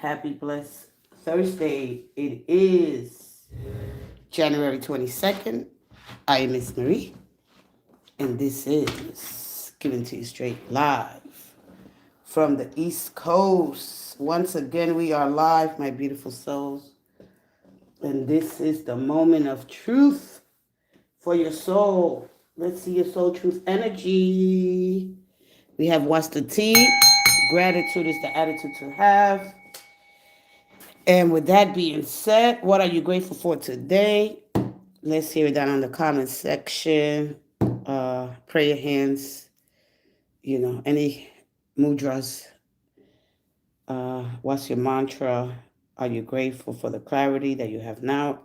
happy, blessed Thursday. It is January 22nd. I am Miss Marie, and this is Given to You Straight live from the East Coast. Once again, we are live, my beautiful souls, and this is the moment of truth for your soul. Let's see your soul truth energy. We have what's the tea? Gratitude is the attitude to have. And with that being said, what are you grateful for today? Let's hear it down in the comment section. Prayer hands, any mudras. What's your mantra? Are you grateful for the clarity that you have now?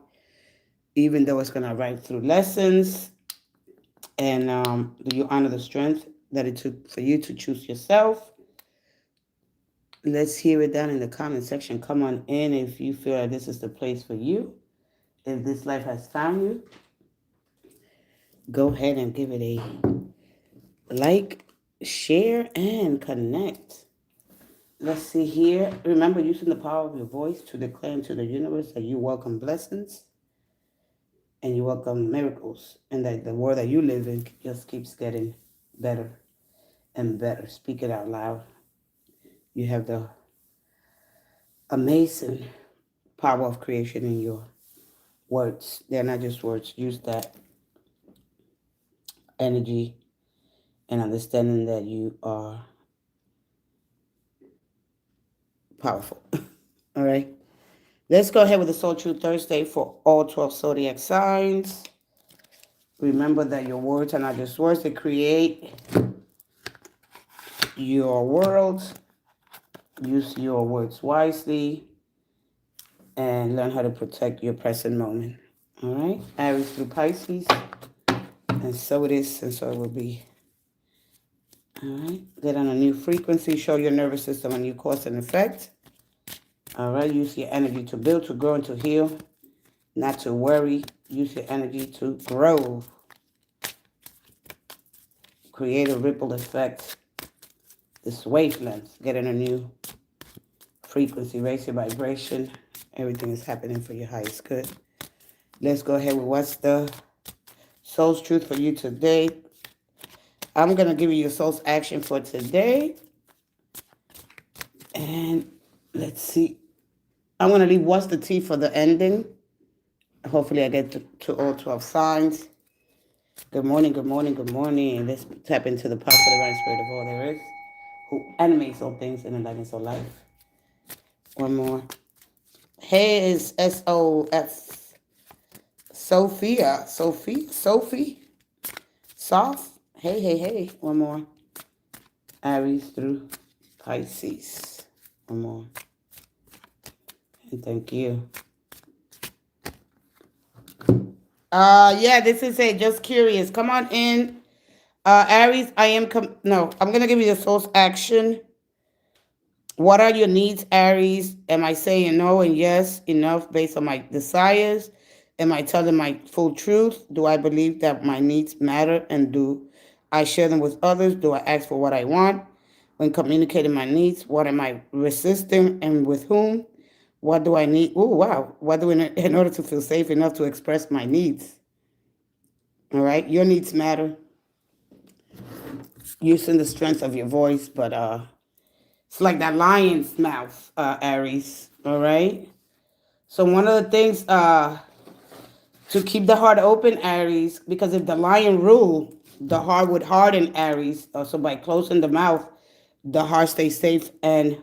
Even though it's going to arrive through lessons. And do you honor the strength that it took for you to choose yourself? Let's hear it down in the comment section. Come on in if you feel like this is the place for you. If this life has found you, go ahead and give it a like, share, and connect. Let's see here. Remember, using the power of your voice to declare into the universe that you welcome blessings and you welcome miracles, and that the world that you live in just keeps getting better and better. Speak it out loud. You have the amazing power of creation in your words. They're not just words. Use that energy and understanding that you are powerful. All right. Let's go ahead with the Soul Truth Thursday for all 12 zodiac signs. Remember that your words are not just words. They create your world. Use your words wisely and learn how to protect your present moment. All right? Aries through Pisces. And so it is, and so it will be. All right? Get on a new frequency. Show your nervous system a new cause and effect. All right? Use your energy to build, to grow, and to heal. Not to worry. Use your energy to grow. Create a ripple effect. This wavelength. Get on a new frequency. Raise your vibration. Everything is happening for your highest good. Let's go ahead with what's the soul's truth for you today. I'm going to give you your soul's action for today. And let's see. I'm going to leave what's the tea for the ending. Hopefully I get to all 12 signs. Good morning, good morning, good morning. Let's tap into the powerful divine spirit of all there is, who animates all things and enlightens all life. One more. Hey, is S-O-F. Sophia. Sophie. Soft. Hey. One more. Aries through Pisces. One more. And thank you. Yeah, this is it. Just curious. Come on in. Aries, I'm going to give you the soul's action. What are your needs, Aries? Am I saying no and yes enough based on my desires? Am I telling my full truth? Do I believe that my needs matter, and do I share them with others? Do I ask for what I want? When communicating my needs, what am I resisting and with whom? What do I need? Oh, wow. What do I need in order to feel safe enough to express my needs? All right. Your needs matter. Using the strength of your voice, but it's like that lion's mouth, Aries. All right. So one of the things to keep the heart open, Aries, because if the lion ruled, the heart would harden, Aries. So by closing the mouth, the heart stays safe and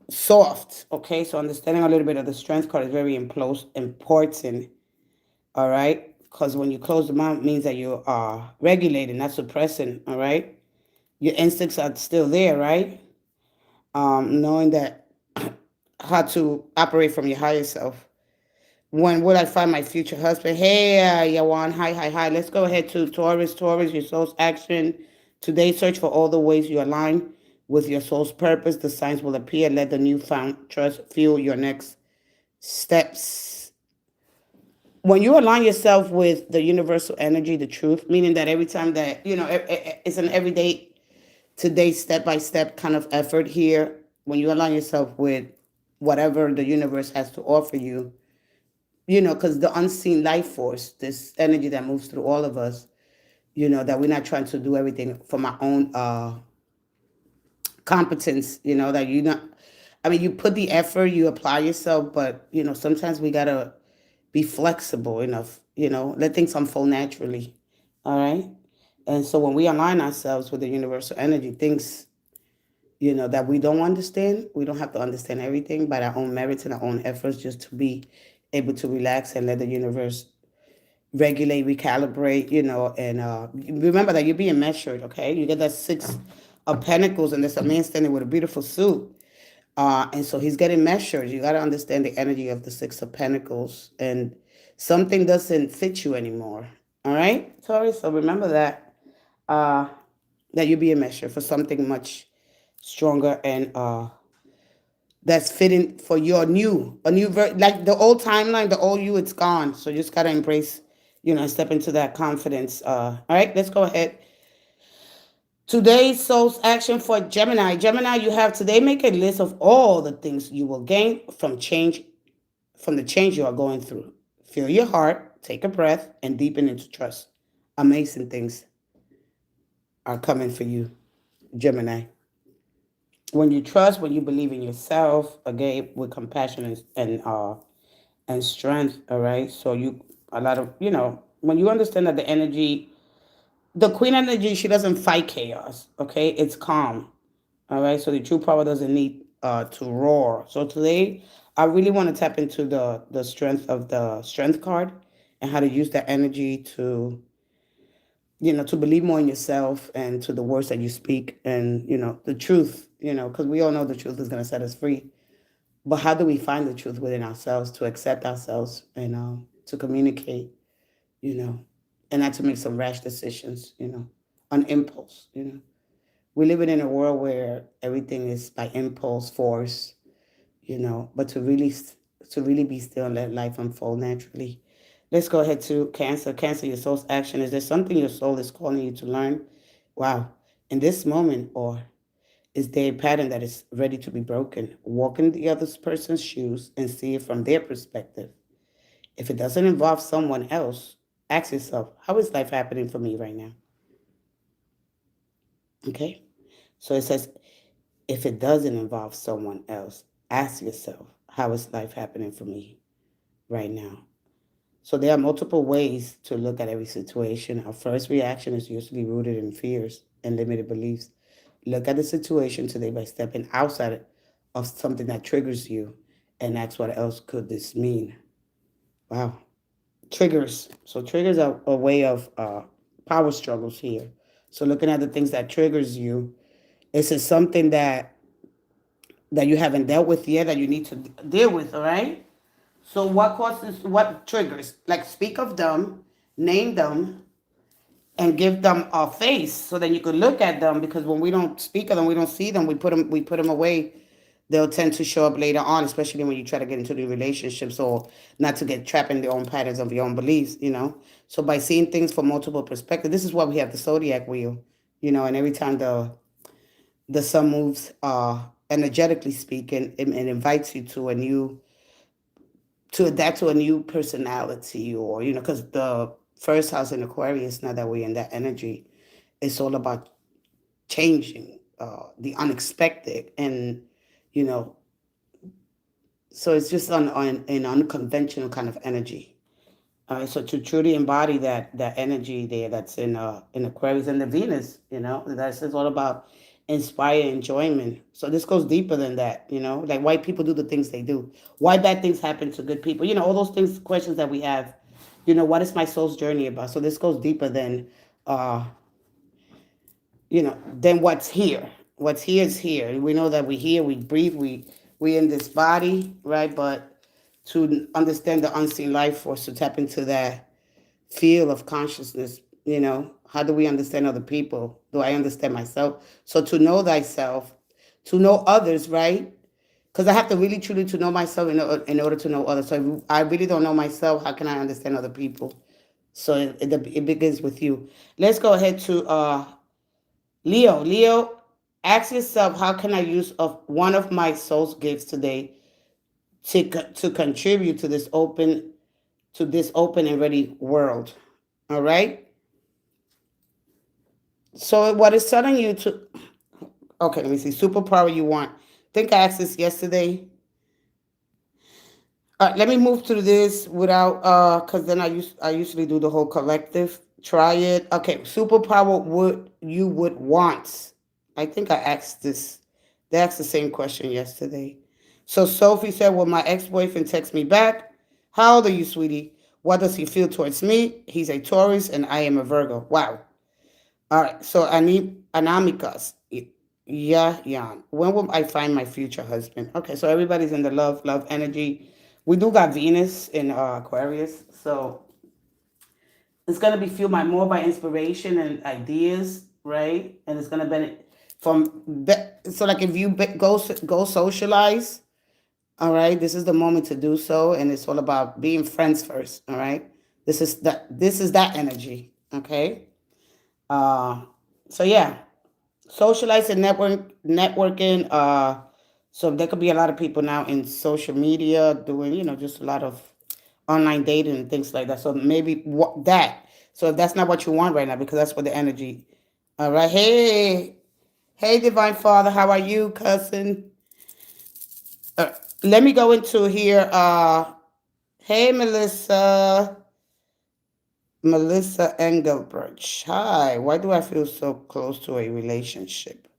soft. Okay. So understanding a little bit of the strength card is very important. All right. Because when you close the mouth, it means that you are regulating, not suppressing. All right. Your instincts are still there, right? Knowing that how to operate from your higher self. When will I find my future husband? Hey, Yawan, hi. Let's go ahead to Taurus, your soul's action. Today, search for all the ways you align with your soul's purpose. The signs will appear. Let the newfound trust fuel your next steps. When you align yourself with the universal energy, the truth, meaning that every time that, it's an everyday, today, step-by-step kind of effort here. when you align yourself with whatever the universe has to offer you, you know, because the unseen life force, this energy that moves through all of us, you know, that we're not trying to do everything from our own competence, you know, that you not, I mean, you put the effort, you apply yourself, but, you know, sometimes we got to be flexible enough, you know, let things unfold naturally. All right. And so when we align ourselves with the universal energy, things, you know, that we don't understand, we don't have to understand everything by our own merits and our own efforts, just to be able to relax and let the universe regulate, recalibrate, you know, and remember that you're being measured, okay? You get that six of pentacles, and there's a man standing with a beautiful suit. And so he's getting measured. You got to understand the energy of the six of pentacles, and something doesn't fit you anymore. All right, Taurus? So remember that, uh, that you're being measured for something much stronger and that's fitting for your new, like the old timeline, the old you, it's gone. So you just gotta embrace, you know, step into that confidence. All right, let's go ahead. Today's soul's action for Gemini. Gemini, you have today, make a list of all the things you will gain from the change you are going through. Feel your heart, take a breath, and deepen into trust. Amazing things are coming for you, Gemini. When you trust, when you believe in yourself, again, with compassion and strength, all right? So you, a lot of, you know, when you understand that the energy, the queen energy, she doesn't fight chaos, okay? It's calm, all right? So the true power doesn't need to roar. So today, I really want to tap into the strength of the strength card and how to use that energy to, you know, to believe more in yourself and to the words that you speak and, you know, the truth, you know, because we all know the truth is going to set us free. But how do we find the truth within ourselves, to accept ourselves and to communicate, you know, and not to make some rash decisions, you know, on impulse, you know. We live in a world where everything is by impulse, force, you know, but to really be still and let life unfold naturally. Let's go ahead to Cancer. Cancer, your soul's action. Is there something your soul is calling you to learn? Wow. In this moment, or is there a pattern that is ready to be broken? Walk in the other person's shoes and see it from their perspective. If it doesn't involve someone else, ask yourself, how is life happening for me right now? Okay? So it says, if it doesn't involve someone else, ask yourself, how is life happening for me right now? So there are multiple ways to look at every situation. Our first reaction is usually rooted in fears and limited beliefs. Look at the situation today by stepping outside of something that triggers you and ask, what else could this mean? Wow. Triggers. So triggers are a way of power struggles here. So looking at the things that triggers you, this is something that you haven't dealt with yet that you need to deal with, all right? So what causes, what triggers? Like, speak of them, name them, and give them a face so that you can look at them, because when we don't speak of them, we don't see them, we put them away. They'll tend to show up later on, especially when you try to get into the relationships, or not to get trapped in their own patterns of your own beliefs, you know. So by seeing things from multiple perspectives, this is why we have the zodiac wheel, you know, and every time the sun moves, energetically speaking, it invites you to a new, to adapt to a new personality, or, you know, because the first house in Aquarius, now that we're in that energy, it's all about changing, the unexpected, and, you know, so it's just on an unconventional kind of energy. So to truly embody that energy there, that's in Aquarius and the Venus, you know, that's just all about inspire enjoyment. So this goes deeper than that, you know, like why people do the things they do, why bad things happen to good people, you know, all those things, questions that we have, you know, what is my soul's journey about? So this goes deeper than, uh, you know, than what's here. What's here is here. We know that we're here, we breathe, we in this body, right? But to understand the unseen life force, to tap into that field of consciousness, you know, how do we understand other people? Do I understand myself? So to know thyself, to know others, right? Because I have to really truly to know myself in order to know others. So if I really don't know myself, how can I understand other people? So it begins with you. Let's go ahead to Leo. Leo, Ask yourself, how can I use of one of my soul's gifts today to contribute to this open and ready world? All right. So what it's telling you to, okay, let me see, superpower you want. I think I asked this yesterday. Let me move through this without, because then I usually do the whole collective. Try it. Okay, superpower would want. I think I asked this. They asked the same question yesterday. So Sophie said, "Will my ex-boyfriend text me back? How old are you, sweetie? What does he feel towards me? He's a Taurus and I am a Virgo. Wow. All right. So I need Anamikas. Yeah, yeah. When will I find my future husband? Okay, so everybody's in the love energy. We do got Venus in Aquarius, so it's gonna be fueled by more by inspiration and ideas, right? And it's gonna benefit so like if you go socialize, all right. This is the moment to do so, and it's all about being friends first, all right. This is that energy, okay. Uh, so yeah, socialize and networking. So there could be a lot of people now in social media doing, just a lot of online dating and things like that. So maybe what that. So if that's not what you want right now, because that's what the energy. All right. Hey, Divine Father, how are you, cousin? Let me go into here. Hey, Melissa Engelbert. Hi. Why do I feel so close to a relationship?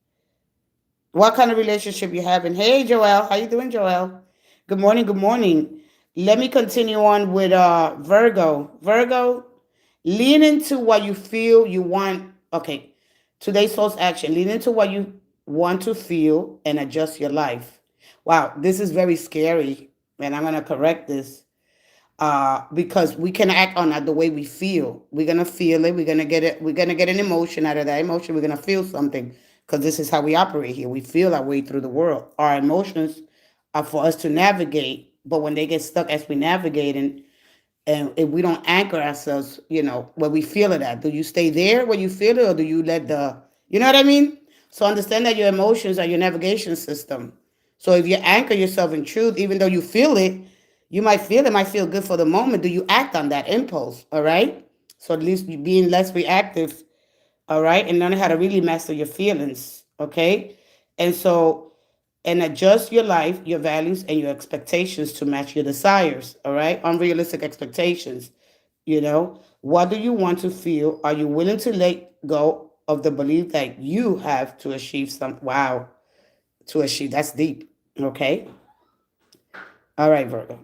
What kind of relationship you having? Hey, Joelle. How you doing, Joelle? Good morning. Good morning. Let me continue on with Virgo. Virgo, lean into what you feel you want. Okay. Today's source action. Lean into what you want to feel and adjust your life. Wow, this is very scary. And I'm going to correct this because we can act on that the way we feel. We're gonna feel it. We're gonna get it. We're gonna get an emotion out of that emotion. We're gonna feel something because this is how we operate here. We feel our way through the world. Our emotions are for us to navigate, but when they get stuck as we navigate and if we don't anchor ourselves, where we feel it at, do you stay there where you feel it, or do you let you know what I mean? So understand that your emotions are your navigation system. So if you anchor yourself in truth, even though you feel it, you might feel it might feel good for the moment. Do you act on that impulse? All right. So at least you being less reactive. All right. And learning how to really master your feelings. Okay. And so, and adjust your life, your values, and your expectations to match your desires. All right. Unrealistic expectations. What do you want to feel? Are you willing to let go of the belief that you have to achieve wow, to achieve? That's deep. Okay. All right, Virgo.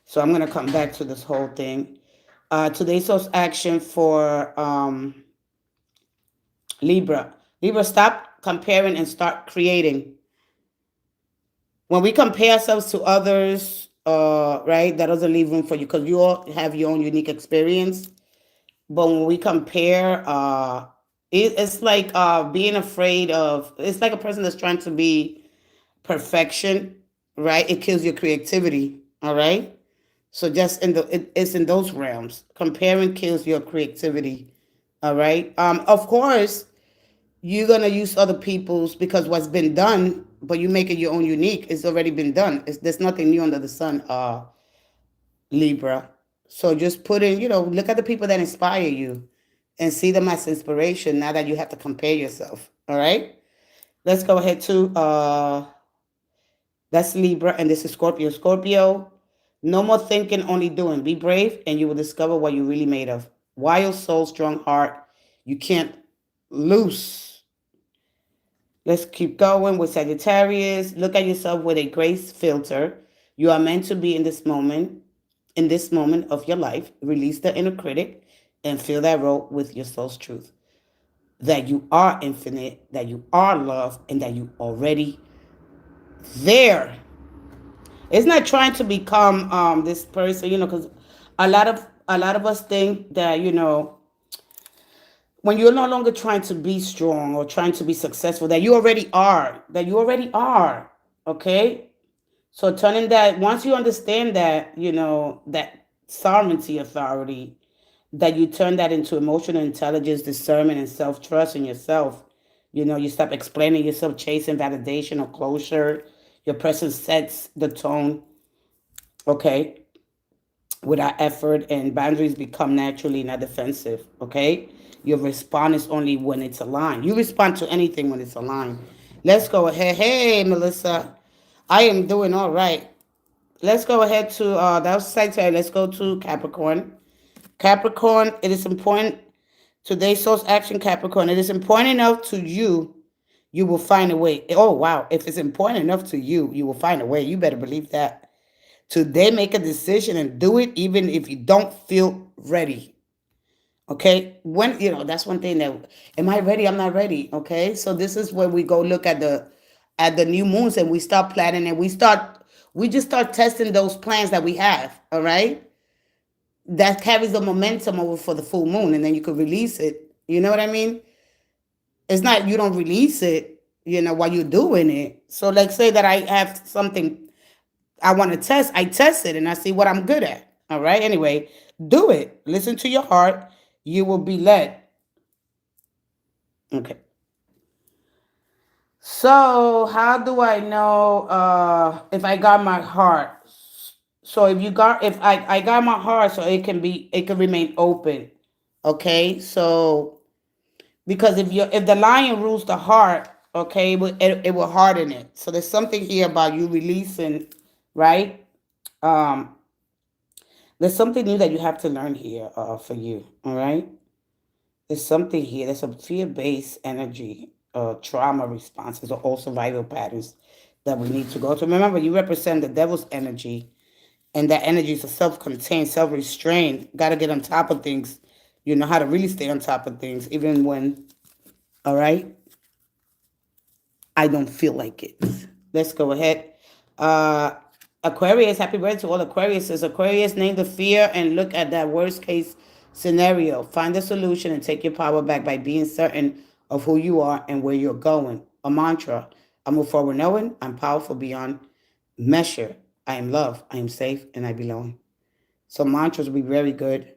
So I'm going to come back to this whole thing. Today's source action for Libra. Libra, stop comparing and start creating. When we compare ourselves to others, right, that doesn't leave room for you because you all have your own unique experience. But when we compare, it's like being afraid of, it's like a person that's trying to be perfection, right? It kills your creativity, all right? So just it's in those realms. Comparing kills your creativity. All right. Of course, you're gonna use other people's because what's been done, but you make it your own unique. It's already been done. There's nothing new under the sun, Libra. So just put in, look at the people that inspire you and see them as inspiration now that you have to compare yourself. All right. Let's go ahead to that's Libra, and this is Scorpio. Scorpio, no more thinking, only doing. Be brave, and you will discover what you're really made of. Wild soul, strong heart. You can't lose. Let's keep going with Sagittarius. Look at yourself with a grace filter. You are meant to be in this moment of your life. Release the inner critic and fill that role with your soul's truth. That you are infinite, that you are love, and that you already there. It's not trying to become this person, because a lot of us think that, when you're no longer trying to be strong or trying to be successful, that you already are. Okay? So turning that, once you understand that, that sovereignty authority, that you turn that into emotional intelligence, discernment, and self-trust in yourself, You know, you stop explaining yourself, chasing validation or closure. Your presence sets the tone, okay, without effort, and boundaries become naturally not defensive, okay? Your response is only when it's aligned. You respond to anything when it's aligned. Let's go ahead. Hey, Melissa. I am doing all right. Let's go ahead to, that was Sagittarius. Let's go to Capricorn. Capricorn, it is important. Today's source action, Capricorn. It is important enough to you, you will find a way. Oh, wow. If it's important enough to you, you will find a way. You better believe that. Today, make a decision and do it even if you don't feel ready. Okay? When, you know, that's one thing that, am I ready? I'm not ready. Okay? So this is where we go look at the new moons, and we start planning, and we just start testing those plans that we have. All right? That carries the momentum over for the full moon, and then you could release it. You know what I mean? It's not, you don't release it, you know, while you're doing it. So like, say that I have something I want to test, I test it and I see what I'm good at. All right. Anyway, do it. Listen to your heart. You will be led. Okay. So how do I know if I got my heart? So if I got my heart, so it can remain open. Okay. So because if the lion rules the heart, okay, it will harden it. So there's something here about you releasing, right? Um, there's something new that you have to learn here for you, all right? There's something here. There's some fear-based energy, trauma responses, or all survival patterns that we need to go to. Remember, you represent the devil's energy, and that energy is a self-contained, self-restrained. Got to get on top of things. You know how to really stay on top of things, even when, all right, I don't feel like it. Let's go ahead. Uh, Aquarius, happy birthday to all Aquarius. Aquarius, name the fear and look at that worst case scenario. Find the solution and take your power back by being certain of who you are and where you're going. A mantra. I move forward knowing I'm powerful beyond measure. I am loved, I am safe, and I belong. So mantras will be very good.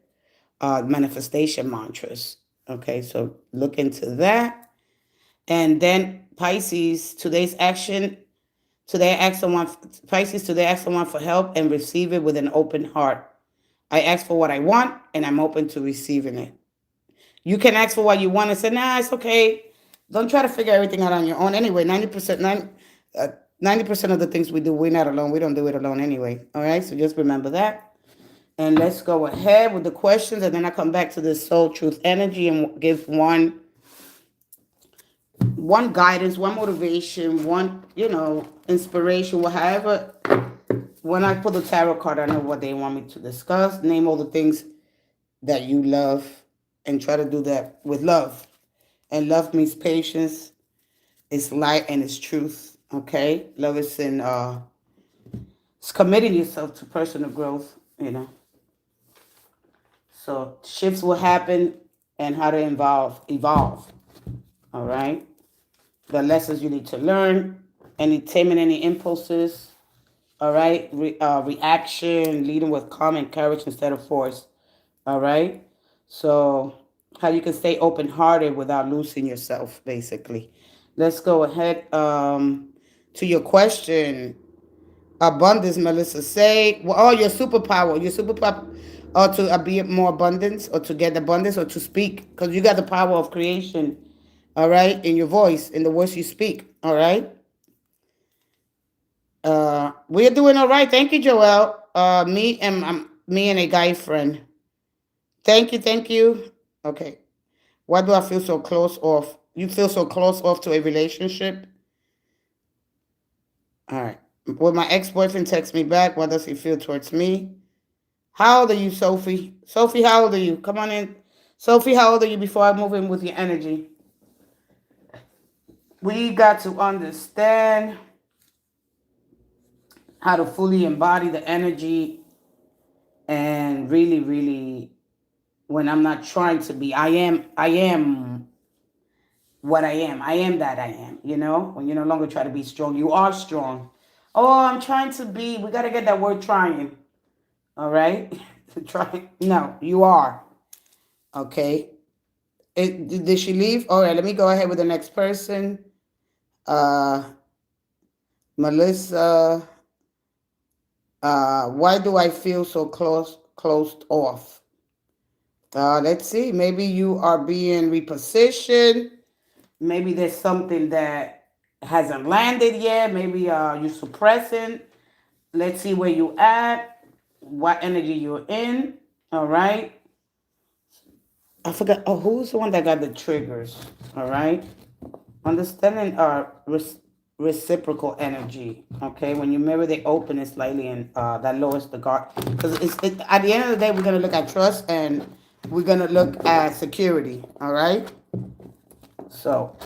Manifestation mantras. Okay, so look into that. And then Pisces, today's action. Today I ask someone, Pisces, today I ask someone for help and receive it with an open heart. I ask for what I want and I'm open to receiving it. You can ask for what you want and say, nah, it's okay. Don't try to figure everything out on your own. Anyway, 90% of the things we do, we're not alone. We don't do it alone anyway. All right, so just remember that. And let's go ahead with the questions, and then I come back to this soul truth energy and give one guidance, one motivation, one, you know, inspiration, whatever. When I pull the tarot card, I know what they want me to discuss. Name all the things that you love and try to do that with love. And love means patience, it's light, and it's truth. Okay? Love is in it's committing yourself to personal growth, you know. So shifts will happen and how to evolve. All right? The lessons you need to learn, any taming any impulses, all right? Reaction, leading with calm and courage instead of force, all right? So how you can stay open-hearted without losing yourself, basically. Let's go ahead to your question. Abundance, Melissa. Say, well, oh, your superpower, or to be more abundance, or to get abundance, or to speak, because you got the power of creation, all right, in your voice, in the words you speak, all right. We're doing all right. Thank you, Joelle. Me and a guy friend. Thank you, thank you. Okay. Why do I feel so close off? You feel so close off to a relationship? All right. Will my ex-boyfriend text me back? What does he feel towards me? How old are you, Sophie? Sophie, how old are you? Come on in. Sophie, how old are you before I move in with your energy? We got to understand how to fully embody the energy and really, really, when I'm not trying to be, I am what I am. I am that I am, you know? When you no longer try to be strong, you are strong. Oh, I'm trying to be, we got to get that word trying, all right? Try. No, you are, okay? Did she leave? All right, let me go ahead with the next person. Melissa. Why do I feel so closed off? Let's see. Maybe you are being repositioned. Maybe there's something that hasn't landed yet. Maybe you're suppressing. Let's see where you at, what energy you're in. All right. I forgot. Oh, who's the one that got the triggers? All right. Understanding reciprocal energy. Okay. When you mirror, they open it slightly, and that lowers the guard. Because at the end of the day, we're gonna look at trust and we're gonna look at security. All right. So,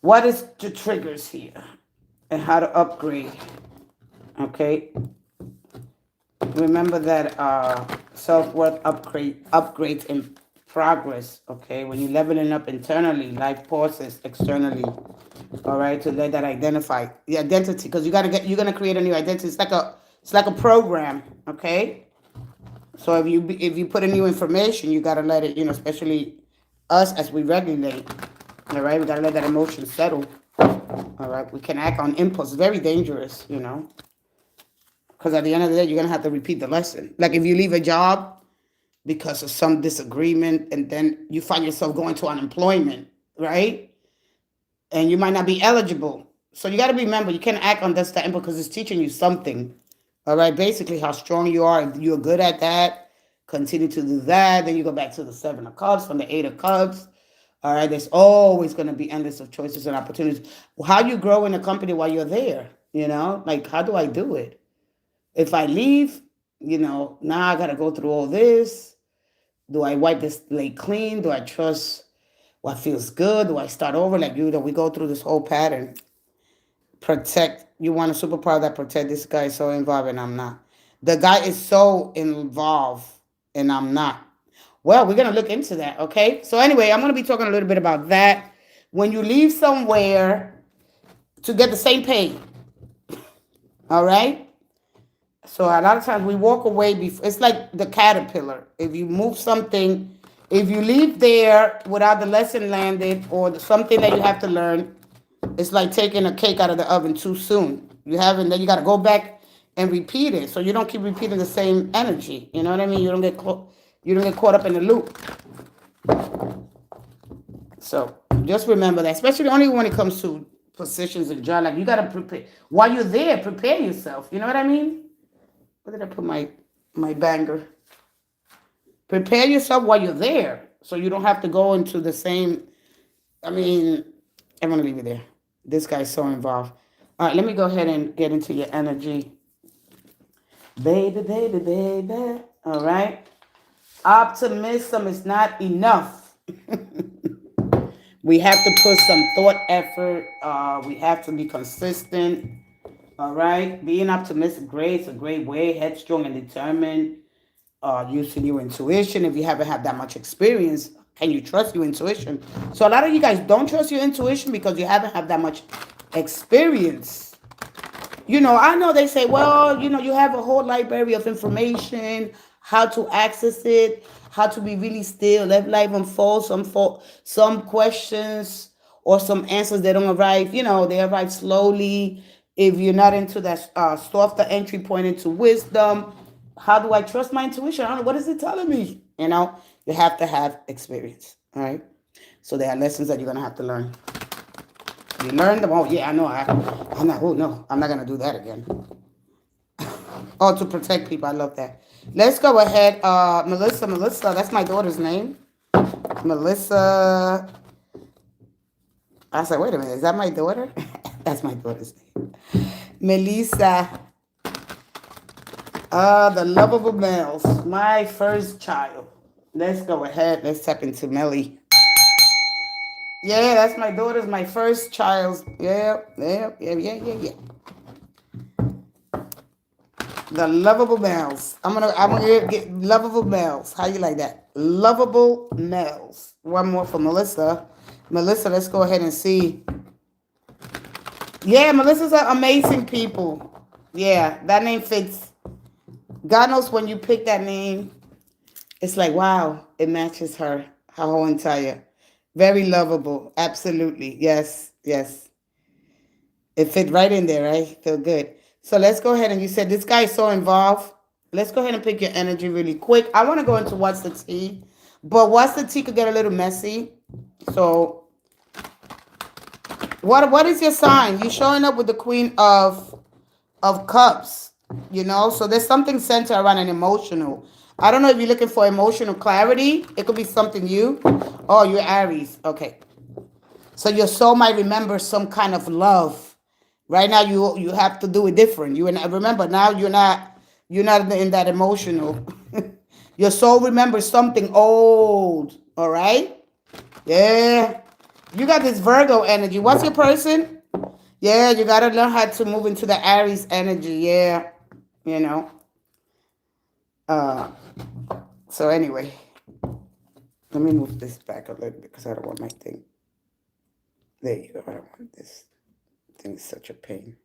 what is the triggers here, and how to upgrade? Okay. Remember that self-worth upgrades in progress. Okay, when you're leveling up internally, life pauses externally. All right, to let that identify the identity, because you're gonna create a new identity. It's like a program. Okay, so if you put in new information, you gotta let it, especially us as we regulate. All right, we gotta let that emotion settle. All right, we can act on impulse. Very dangerous. Because at the end of the day, you're going to have to repeat the lesson. Like if you leave a job because of some disagreement and then you find yourself going to unemployment, right? And you might not be eligible. So you got to remember, you can't act on that impulse because it's teaching you something. All right? Basically, how strong you are. If you're good at that, continue to do that. Then you go back to the 7 of Cups from the 8 of Cups. All right? There's always going to be endless of choices and opportunities. How you grow in a company while you're there, Like, how do I do it? If I leave, now I got to go through all this. Do I wipe this slate clean? Do I trust what feels good? Do I start over? Like we go through this whole pattern. Protect. You want a superpower that protect. This guy is so involved and I'm not. The guy is so involved and I'm not. Well, we're going to look into that, okay? So anyway, I'm going to be talking a little bit about that. When you leave somewhere to get the same pay, all right? So a lot of times we walk away before. It's like the caterpillar. If you move something, if you leave there without the lesson landed or something that you have to learn, it's like taking a cake out of the oven too soon. Then you got to go back and repeat it. So you don't keep repeating the same energy. You know what I mean? You don't get caught up in the loop. So just remember that, especially only when it comes to positions and job. Like you got to prepare while you're there. Prepare yourself. You know what I mean? Where did I put my banger? Prepare yourself while you're there so you don't have to go into the same. I'm going to leave it there. This guy's so involved. All right, let me go ahead and get into your energy. Baby, baby, baby. All right. Optimism is not enough. We have to put some thought effort. We have to be consistent. All right, being optimistic, great. It's a great way. Headstrong and determined. Using your intuition. If you haven't had that much experience, can you trust your intuition? So a lot of you guys don't trust your intuition because you haven't had that much experience. I know they say, well, you have a whole library of information, how to access it, how to be really still, let life unfold. Some questions or some answers, they don't arrive. They arrive slowly. If you're not into that softer entry point into wisdom, how do I trust my intuition? I don't know. What is it telling me? You have to have experience. All right. So there are lessons that you're going to have to learn. You learn them. Oh, yeah, I know. I'm not. Oh, no. I'm not going to do that again. Oh, to protect people. I love that. Let's go ahead. Melissa. That's my daughter's name. Melissa. I said, wait a minute. Is that my daughter? That's my daughter's name. Melissa. The lovable males. My first child. Let's go ahead. Let's tap into Melly. Yeah, that's my daughter's, my first child's. Yeah. The lovable males. I'm gonna get lovable males. How you like that? Lovable males. One more for Melissa. Melissa, let's go ahead and see. Yeah, Melissa's an amazing people. Yeah, that name fits. God knows when you pick that name, It's like, wow, it matches her whole entire. Very lovable. Absolutely. Yes, yes. It fit right in there, right? Feel good. So let's go ahead and you said this guy is so involved. Let's go ahead and pick your energy really quick. I want to go into what's the tea, but what's the tea could get a little messy. So what is your sign? You're showing up with the Queen of Cups, you know? So there's something centered around an emotional. I don't know if you're looking for emotional clarity. It could be something you. Oh, you're Aries. Okay. So your soul might remember some kind of love. Right now you have to do it different. You and remember now you're not in that emotional. Your soul remembers something old. All right? Yeah. You got this Virgo energy. What's your person? Yeah, you gotta learn how to move into the Aries energy. Yeah. You know. Uh so anyway, let me move this back a little bit because I don't want my thing. There you go. I don't want this thing is such a pain.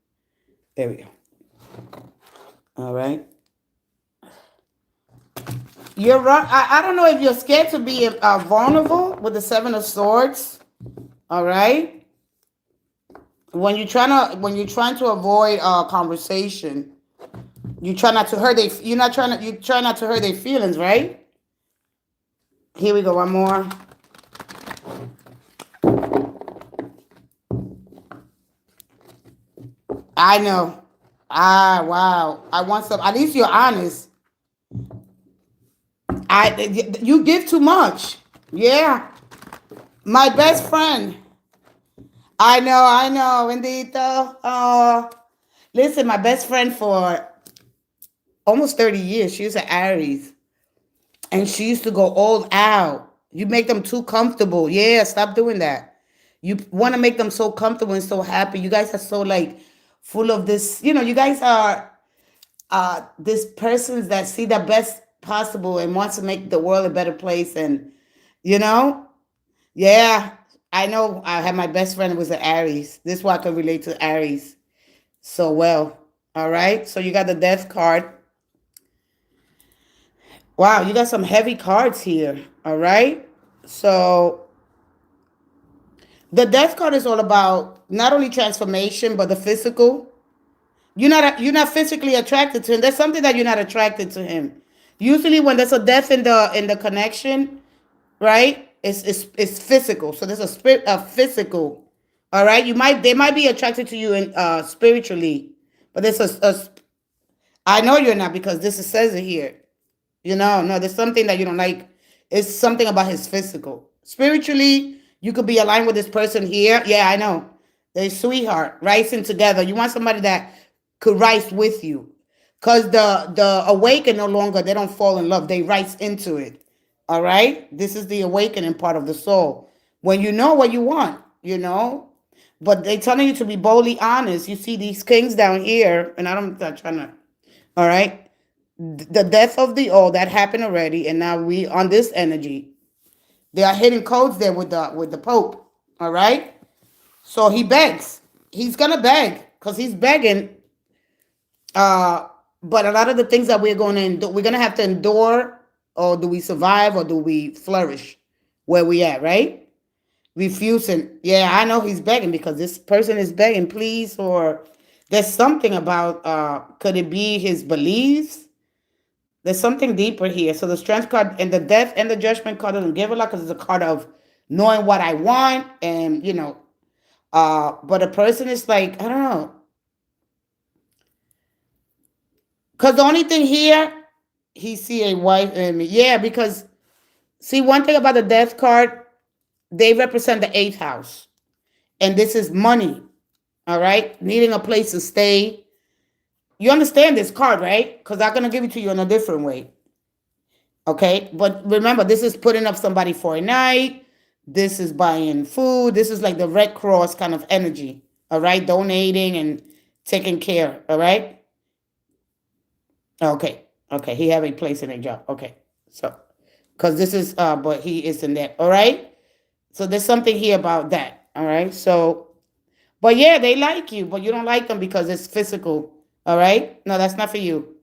There we go. All right. You're right. I don't know if you're scared to be vulnerable with the Seven of Swords. All right. When you're trying to avoid conversation, you try not to hurt you try not to hurt their feelings, right? Here we go. One more. I know. Ah, wow. I want some. At least you're honest. You give too much. Yeah. My best friend. I know, indeed. Listen, my best friend for almost 30 years, she was an Aries. And she used to go all out. You make them too comfortable. Yeah, stop doing that. You want to make them so comfortable and so happy. You guys are so like full of this. You guys are this persons that see the best possible and wants to make the world a better place. And you know, yeah, I know. I had my best friend was an Aries. This is why I can relate to Aries so well. All right. So you got the Death card. Wow, you got some heavy cards here. All right. So the Death card is all about not only transformation but the physical. You're not physically attracted to him. There's something that you're not attracted to him. Usually, when there's a death in the connection, right? It's physical. So there's a spirit of physical. All right. They might be attracted to you in spiritually, but there's a. I know you're not because this says it here. No, there's something that you don't like. It's something about his physical. Spiritually, you could be aligned with this person here. Yeah, I know. They're sweetheart, rising together. You want somebody that could rise with you. Because the awaken no longer, they don't fall in love. They rise into it. All right? This is the awakening part of the soul. When you know what you want. But they're telling you to be boldly honest. You see these kings down here, and I'm not trying to, all right? The death of the old that happened already, and now we on this energy. There are hidden codes there with the Pope. All right. So he begs. He's gonna beg because he's begging. But a lot of the things that we're gonna have to endure, or do we survive, or do we flourish where we at, right? Refusing. Yeah, I know he's begging because this person is begging, please, or there's something about could it be his beliefs? There's something deeper here. So the strength card and the death and the judgment card doesn't give a lot because it's a card of knowing what I want and but a person is like, I don't know. Because the only thing here, he see a wife in me. Yeah, because see one thing about the death card, they represent the eighth house. And this is money. All right. Needing a place to stay. You understand this card, right? Because I'm gonna give it to you in a different way. Okay, but remember, this is putting up somebody for a night. This is buying food. This is like the Red Cross kind of energy. All right, donating and taking care. All right. Okay. He have a place in a job. Okay, so because this is but he is in that. All right. So there's something here about that. All right. So, but yeah, they like you, but you don't like them because it's physical. All right. No, that's not for you.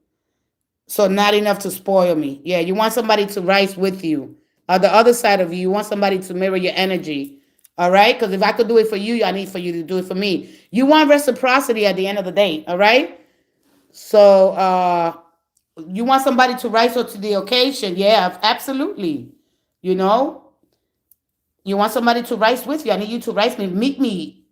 So not enough to spoil me. Yeah, you want somebody to rise with you. The other side of you, you want somebody to mirror your energy. All right? Because if I could do it for you, I need for you to do it for me. You want reciprocity at the end of the day. All right? So you want somebody to rise up to the occasion. Yeah, absolutely. You know, you want somebody to rise with you. I need you to rise me, meet me,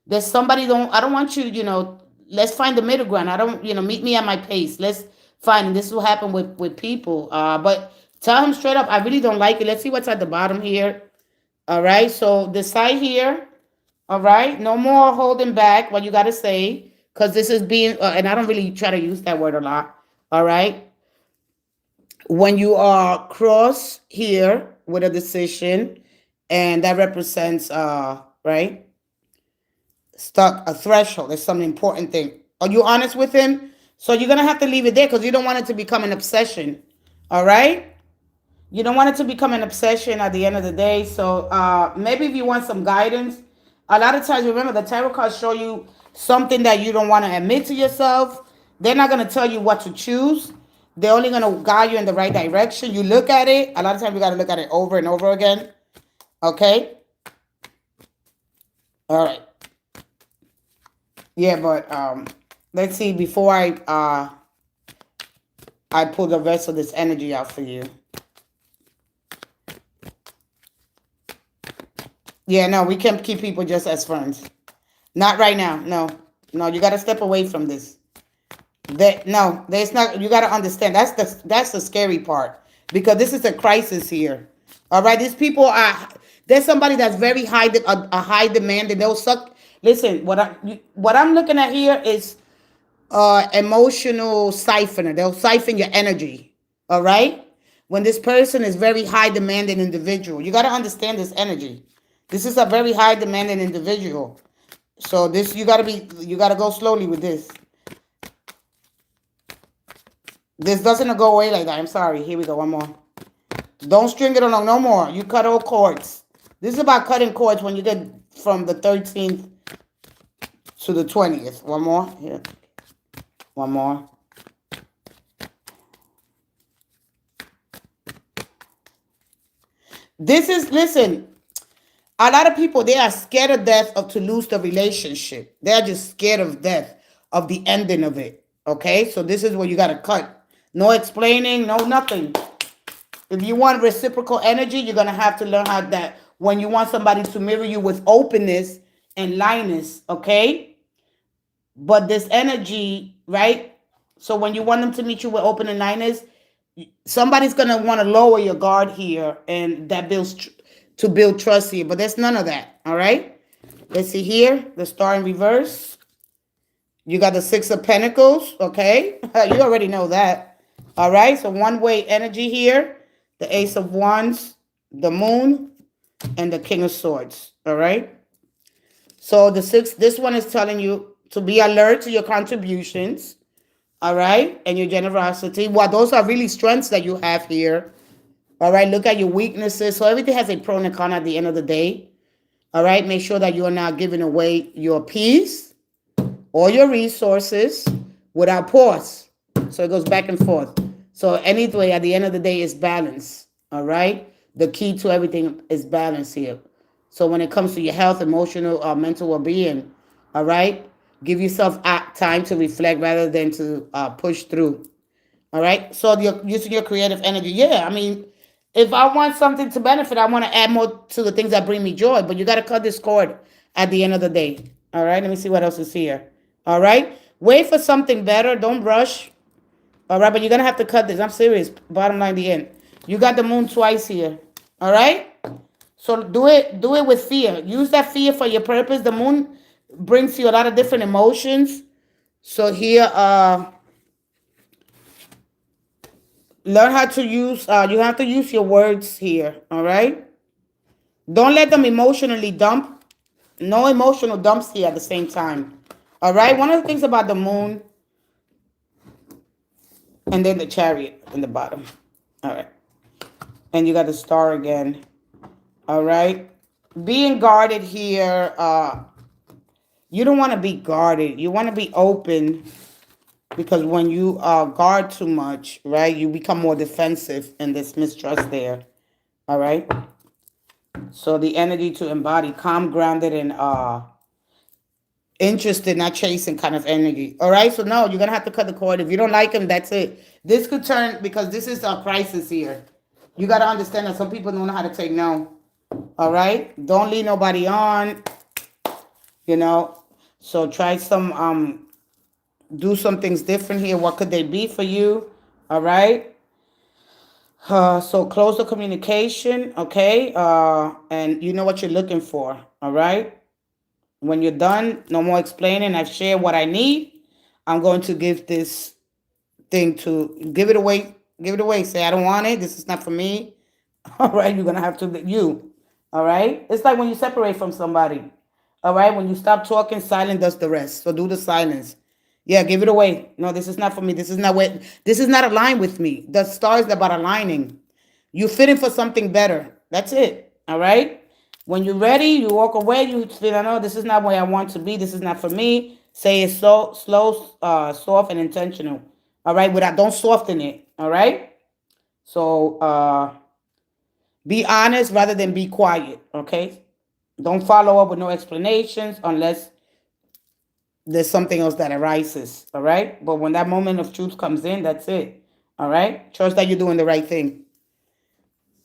There's somebody I don't want you, let's find the middle ground. I don't, meet me at my pace. Let's find, and this is what happened with people. But tell him straight up, I really don't like it. Let's see what's at the bottom here. All right. So decide here. All right. No more holding back what you got to say. Because this is being, and I don't really try to use that word a lot. All right. When you are cross here with a decision, and that represents, right? Stuck a threshold. It's some important thing. Are you honest with him? So you're gonna have to leave it there because you don't want it to become an obsession. All right? You don't want it to become an obsession at the end of the day. So maybe if you want some guidance, a lot of times remember the tarot cards show you something that you don't want to admit to yourself. They're not gonna tell you what to choose. They're only gonna guide you in the right direction. You look at it. A lot of times you gotta look at it over and over again. Okay? All right. Yeah, but let's see, before I pull the rest of this energy out for you. Yeah, no, we can't keep people just as friends. Not right now. No, you got to step away from this. There's not. You got to understand. That's the scary part because this is a crisis here. All right, these people are. There's somebody that's very high, a high demand, and they'll suck. Listen, what I'm looking at here is emotional siphoner. They'll siphon your energy. All right. When this person is very high demanding individual, you got to understand this energy. This is a very high demanding individual. So this you got to go slowly with this. This doesn't go away like that. I'm sorry. Here we go. One more. Don't string it along no more. You cut all cords. This is about cutting cords when you get from the 13th to the 20th. One more. Here. One more. Listen, a lot of people, they are scared of death to lose the relationship. They're just scared of death, of the ending of it. Okay? So this is where you got to cut. No explaining, no nothing. If you want reciprocal energy, you're going to have to learn how that when you want somebody to mirror you with openness and lightness, okay? But this energy, right? So when you want them to meet you with open and lightness, somebody's going to want to lower your guard here, and that builds to build trust here. But there's none of that, all right? Let's see here, the star in reverse. You got the 6 of Pentacles, okay? You already know that, all right? So one-way energy here. The Ace of Wands, the Moon, and the King of Swords. All right. So this one is telling you to be alert to your contributions. All right. And your generosity. Well, those are really strengths that you have here. All right. Look at your weaknesses. So everything has a pro and a con at the end of the day. All right. Make sure that you are not giving away your peace or your resources without pause. So it goes back and forth. So anyway, at the end of the day, it's balance, all right? The key to everything is balance here. So when it comes to your health, emotional, mental well-being, all right? Give yourself time to reflect rather than to push through, all right? So you're using your creative energy. Yeah, I mean, if I want something to benefit, I want to add more to the things that bring me joy, but you got to cut this cord at the end of the day, all right? Let me see what else is here, all right? Wait for something better. Don't rush. All right, but you're going to have to cut this. I'm serious. Bottom line, the end. You got the moon twice here. All right? So do it with fear. Use that fear for your purpose. The moon brings you a lot of different emotions. So here, learn how to use, you have to use your words here. All right? Don't let them emotionally dump. No emotional dumps here at the same time. All right? One of the things about the moon, and then the Chariot in the bottom. All right. And you got the star again. All right. Being guarded here. You don't want to be guarded. You want to be open. Because when you guard too much, right, you become more defensive and there's mistrust there. All right. So the energy to embody calm, grounded, and interested, not chasing kind of energy. All right. So no, you're gonna have to cut the cord. If you don't like him, that's it. This could turn because this is a crisis here. You gotta understand that some people don't know how to take no. All right. Don't lead nobody on. You know. So try some do some things different here. What could they be for you? All right. So close the communication, okay? And you know what you're looking for, all right? When you're done, no more explaining. I've shared what I need. I'm going to give this thing to give it away. Give it away. Say I don't want it. This is not for me. All right, you're gonna have to you. All right. It's like when you separate from somebody. All right. When you stop talking, silence does the rest. So do the silence. Yeah, give it away. No, this is not for me. This is not what. This is not aligned with me. The star is about aligning. You fit in for something better. That's it. All right. When you're ready, you walk away. You feel, I know this is not where I want to be. This is not for me. Say it so slow, soft, and intentional. All right. Without don't soften it. All right. So be honest rather than be quiet. Okay. Don't follow up with no explanations unless there's something else that arises. All right. But when that moment of truth comes in, that's it. All right. Trust that you're doing the right thing.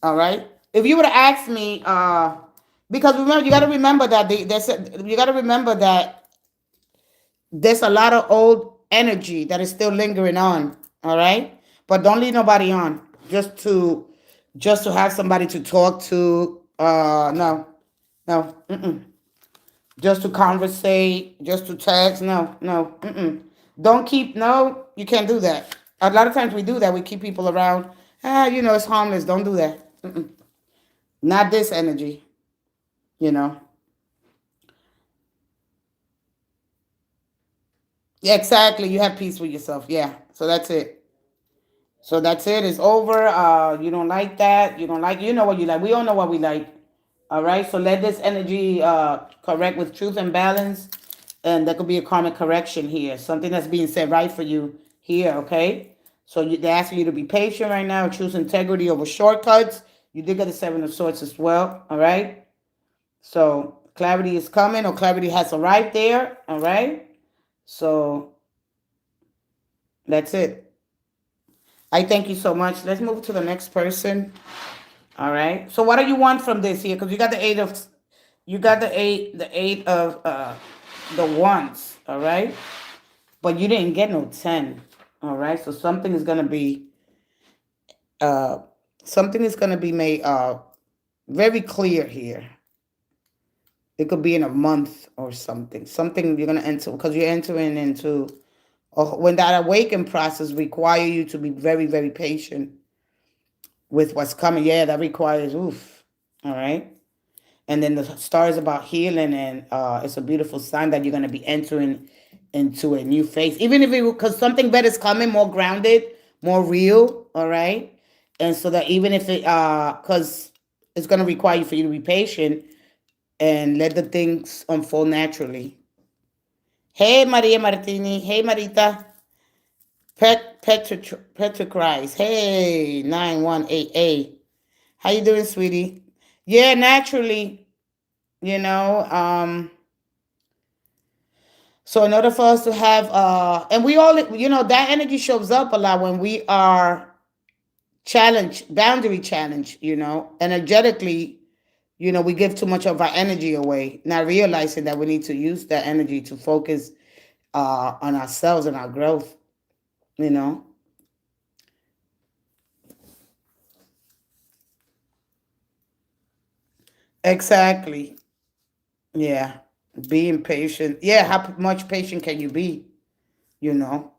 All right. If you would have asked me, because remember, you got to remember that you got to remember that there's a lot of old energy that is still lingering on. All right. But don't leave nobody on. Just to have somebody to talk to. No, no. Mm-mm. Just to conversate, just to text. No, no. Mm-mm. Don't keep. No, you can't do that. A lot of times we do that. We keep people around. It's harmless. Don't do that. Mm-mm. Not this energy. You know. Yeah, exactly. You have peace with yourself. Yeah. So that's it. So that's it. It's over. You don't like that. You don't like. You know what you like. We all know what we like. All right. So let this energy correct with truth and balance, and there could be a karmic correction here. Something that's being said right for you here. Okay. So they're asking you to be patient right now. Choose integrity over shortcuts. You did get the Seven of Swords as well. All right. So clarity is coming, or clarity has arrived there. All right. So that's it. I thank you so much. Let's move to the next person. All right. So what do you want from this here? Because you got the eight of the wands. All right. But you didn't get no 10. All right. So uh something is gonna be made very clear here. It could be in a month or something. Something you're gonna enter because you're entering into when that awaken process require you to be very, very patient with what's coming. Yeah, that requires oof. All right. And then the star is about healing, and it's a beautiful sign that you're going to be entering into a new phase, even if because something better is coming, more grounded, more real. All right. And so that even if because it's going to require you for you to be patient and let the things unfold naturally. Hey, Maria Martini. Hey, Marita. Petra Christ. Hey, 9188. How you doing, sweetie? Yeah, naturally, you know. So in order for us to have and we all that energy shows up a lot when we are boundary challenge, energetically, we give too much of our energy away, not realizing that we need to use that energy to focus on ourselves and our growth, you know. Exactly. Yeah. Being patient. Yeah, how much patient can you be? You know?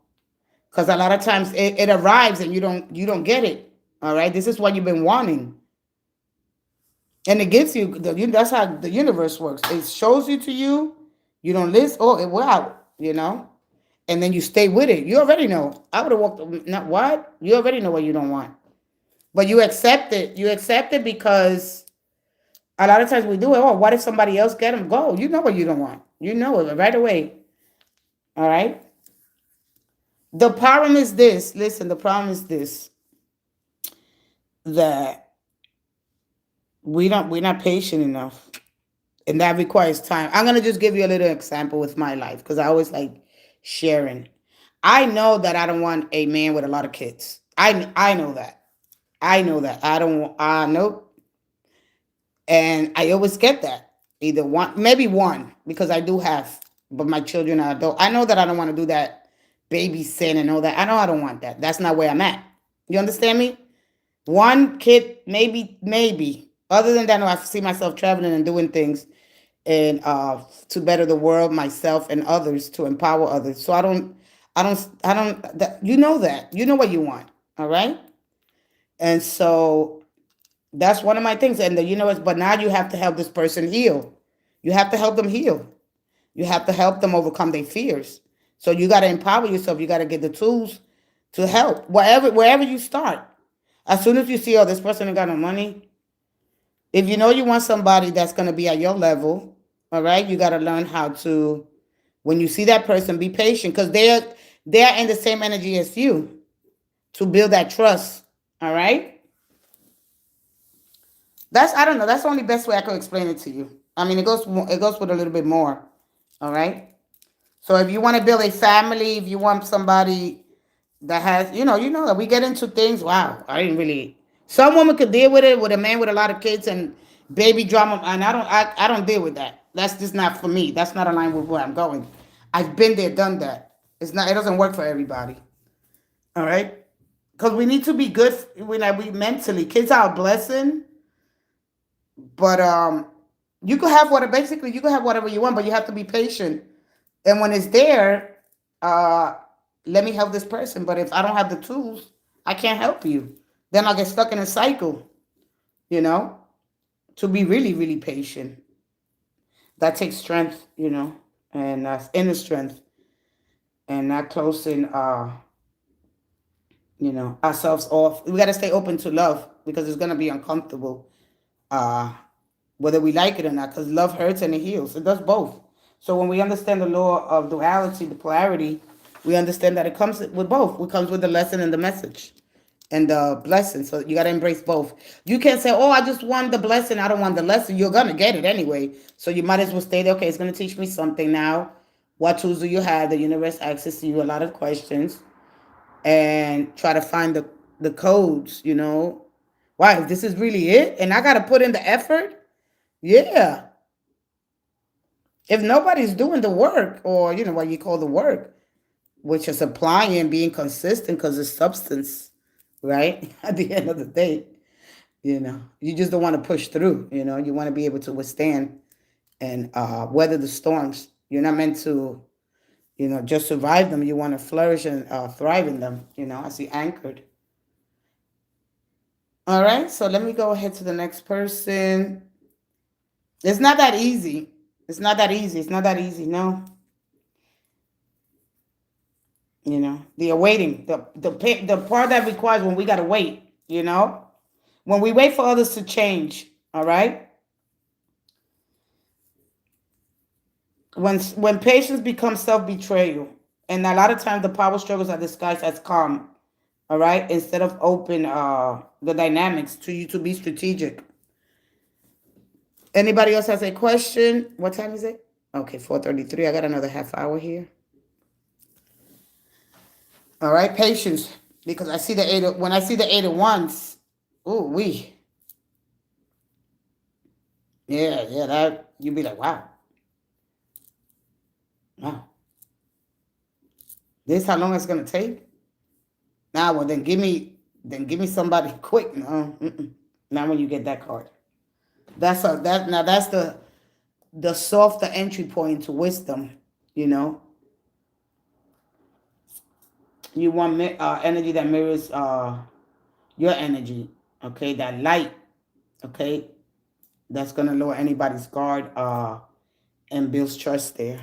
Because a lot of times it arrives and you don't get it. All right. This is what you've been wanting. And it gives you that's how the universe works. It shows you to you, you don't listen, oh it wow, and then you stay with it. You already know. I would have walked not what? You already know what you don't want. But you accept it. You accept it because a lot of times we do it. Oh, what if somebody else get them? Go. You know what you don't want. You know it right away. All right. The problem is this. Listen, the problem is this, that we're not patient enough. And that requires time. I'm gonna just give you a little example with my life because I always like sharing. I know that I don't want a man with a lot of kids. I know that. I know that. I don't want nope. And I always get that. Either one, maybe one, because I do have, but my children are adult. I know that I don't want to do that babysitting and all that. I know I don't want that. That's not where I'm at. You understand me? One kid, maybe. Other than that, no, I see myself traveling and doing things and to better the world, myself and others, to empower others. So I don't you know that. You know what you want. All right? And so that's one of my things. And you know, but now you have to help this person heal. You have to help them heal. You have to help them overcome their fears. So you got to empower yourself. You got to get the tools to help wherever you start. As soon as you see, oh, this person ain't got no money. If you know you want somebody that's going to be at your level, all right, you got to learn how to, when you see that person, be patient because they're in the same energy as you to build that trust. All right. I don't know. That's the only best way I could explain it to you. I mean, it goes with a little bit more. All right. So if you want to build a family, if you want somebody that has, that we get into things. Wow, I didn't really. Some woman could deal with it with a man with a lot of kids and baby drama, and I don't deal with that. That's just not for me. That's not aligned with where I'm going. I've been there, done that. It's not. It doesn't work for everybody. All right, because we need to be good. We mentally, kids are a blessing, but you could have you could have whatever you want, but you have to be patient. And when it's there, uh, let me help this person. But if I don't have the tools, I can't help you. Then I'll get stuck in a cycle, you know, to be really, really patient. That takes strength, and inner strength and not closing, ourselves off. We got to stay open to love because it's going to be uncomfortable, uh, whether we like it or not, because love hurts and it heals. It does both. So when we understand the law of duality, the polarity, we understand that it comes with both. It comes with the lesson and the message and the blessing. So you got to embrace both. You can't say, oh, I just want the blessing. I don't want the lesson. You're going to get it anyway. So you might as well stay there. Okay, it's going to teach me something now. What tools do you have? The universe asks you a lot of questions and try to find the codes, Why, if this is really it and I got to put in the effort, yeah. If nobody's doing the work or, what you call the work, which is applying and being consistent because it's substance, right? At the end of the day, you just don't want to push through, you want to be able to withstand and weather the storms. You're not meant to, just survive them. You want to flourish and thrive in them, I see anchored. All right, so let me go ahead to the next person. It's not that easy. It's not that easy. It's not that easy, no. The awaiting, the part that requires when we got to wait, when we wait for others to change, all right? When patience becomes self-betrayal, and a lot of times the power struggles are disguised as calm, all right? Instead of open the dynamics to you to be strategic. Anybody else has a question? What time is it? Okay, 4:33. I got another half hour here. All right, patience. Because I see the when I see the 8 of Wands, ooh, yeah, that you'd be like, wow. Wow. This how long it's gonna take? Now, well, then give me somebody quick. No, not when you get that card. That's the softer entry point to wisdom. You want energy that mirrors your energy. Okay, that light. Okay, that's gonna lower anybody's guard and builds trust there.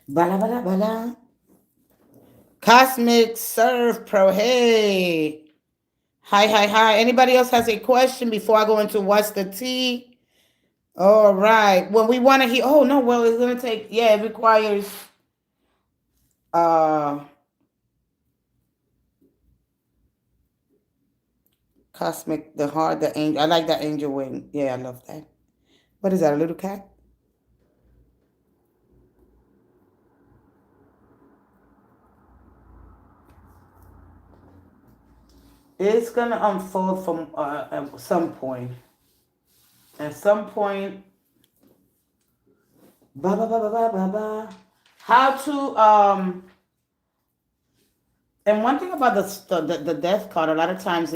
Bala bala bala. Cosmic Surf Pro. Hey. Hi. Anybody else has a question before I go into what's the tea? All right. When we want to hear, oh no, well, it's gonna take, yeah, it requires cosmic, the heart, the angel. I like that angel wing. Yeah, I love that. What is that? A little cat? It's gonna unfold from at some point. At some point, ba ba ba ba ba ba ba. How to and one thing about the death card, a lot of times,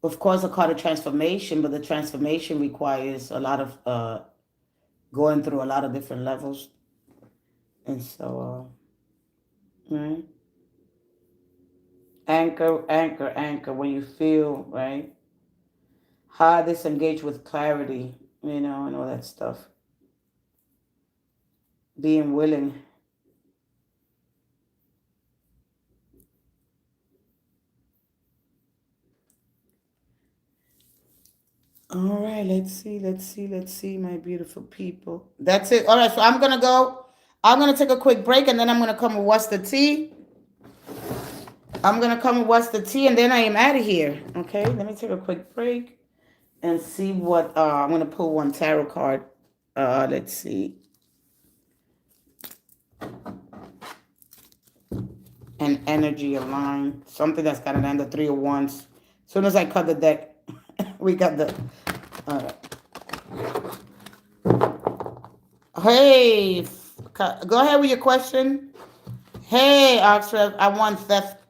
of course, a card of transformation, but the transformation requires a lot of going through a lot of different levels, and so mm, anchor. When you feel right, how disengage with clarity, and all that stuff. Being willing. All right, let's see, my beautiful people. That's it. All right, so I'm gonna go. I'm gonna take a quick break, and then I'm gonna come with what's the tea. I'm gonna come with what's the tea, and then I am out of here. Okay, let me take a quick break and see what. I'm gonna pull one tarot card. Let's see. An energy align, something that's got an end of 3 of Wands. As soon as I cut the deck, we got the. Hey, go ahead with your question. Hey, Oxford, I want theft.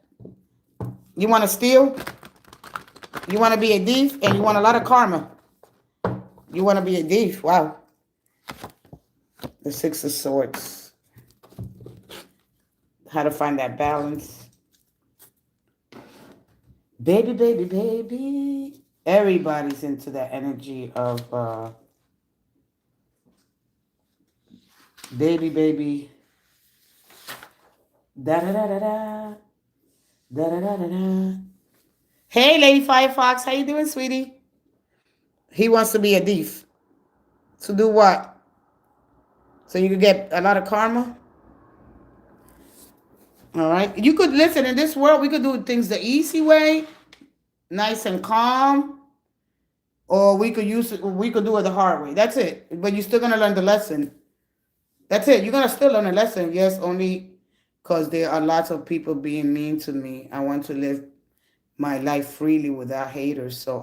You want to steal? You want to be a thief, and you want a lot of karma. You want to be a thief. Wow. The Six of Swords. How to find that balance. Baby. Everybody's into that energy of baby. Da. Hey, Lady Firefox, how you doing, sweetie? He wants to be a thief. To do what? So you could get a lot of karma? All right. You could listen, in this world, we could do things the easy way, nice and calm, or we could do it the hard way. That's it. But you're still gonna learn the lesson. That's it. You're gonna still learn a lesson. Yes, only because there are lots of people being mean to me. I want to live my life freely without haters. So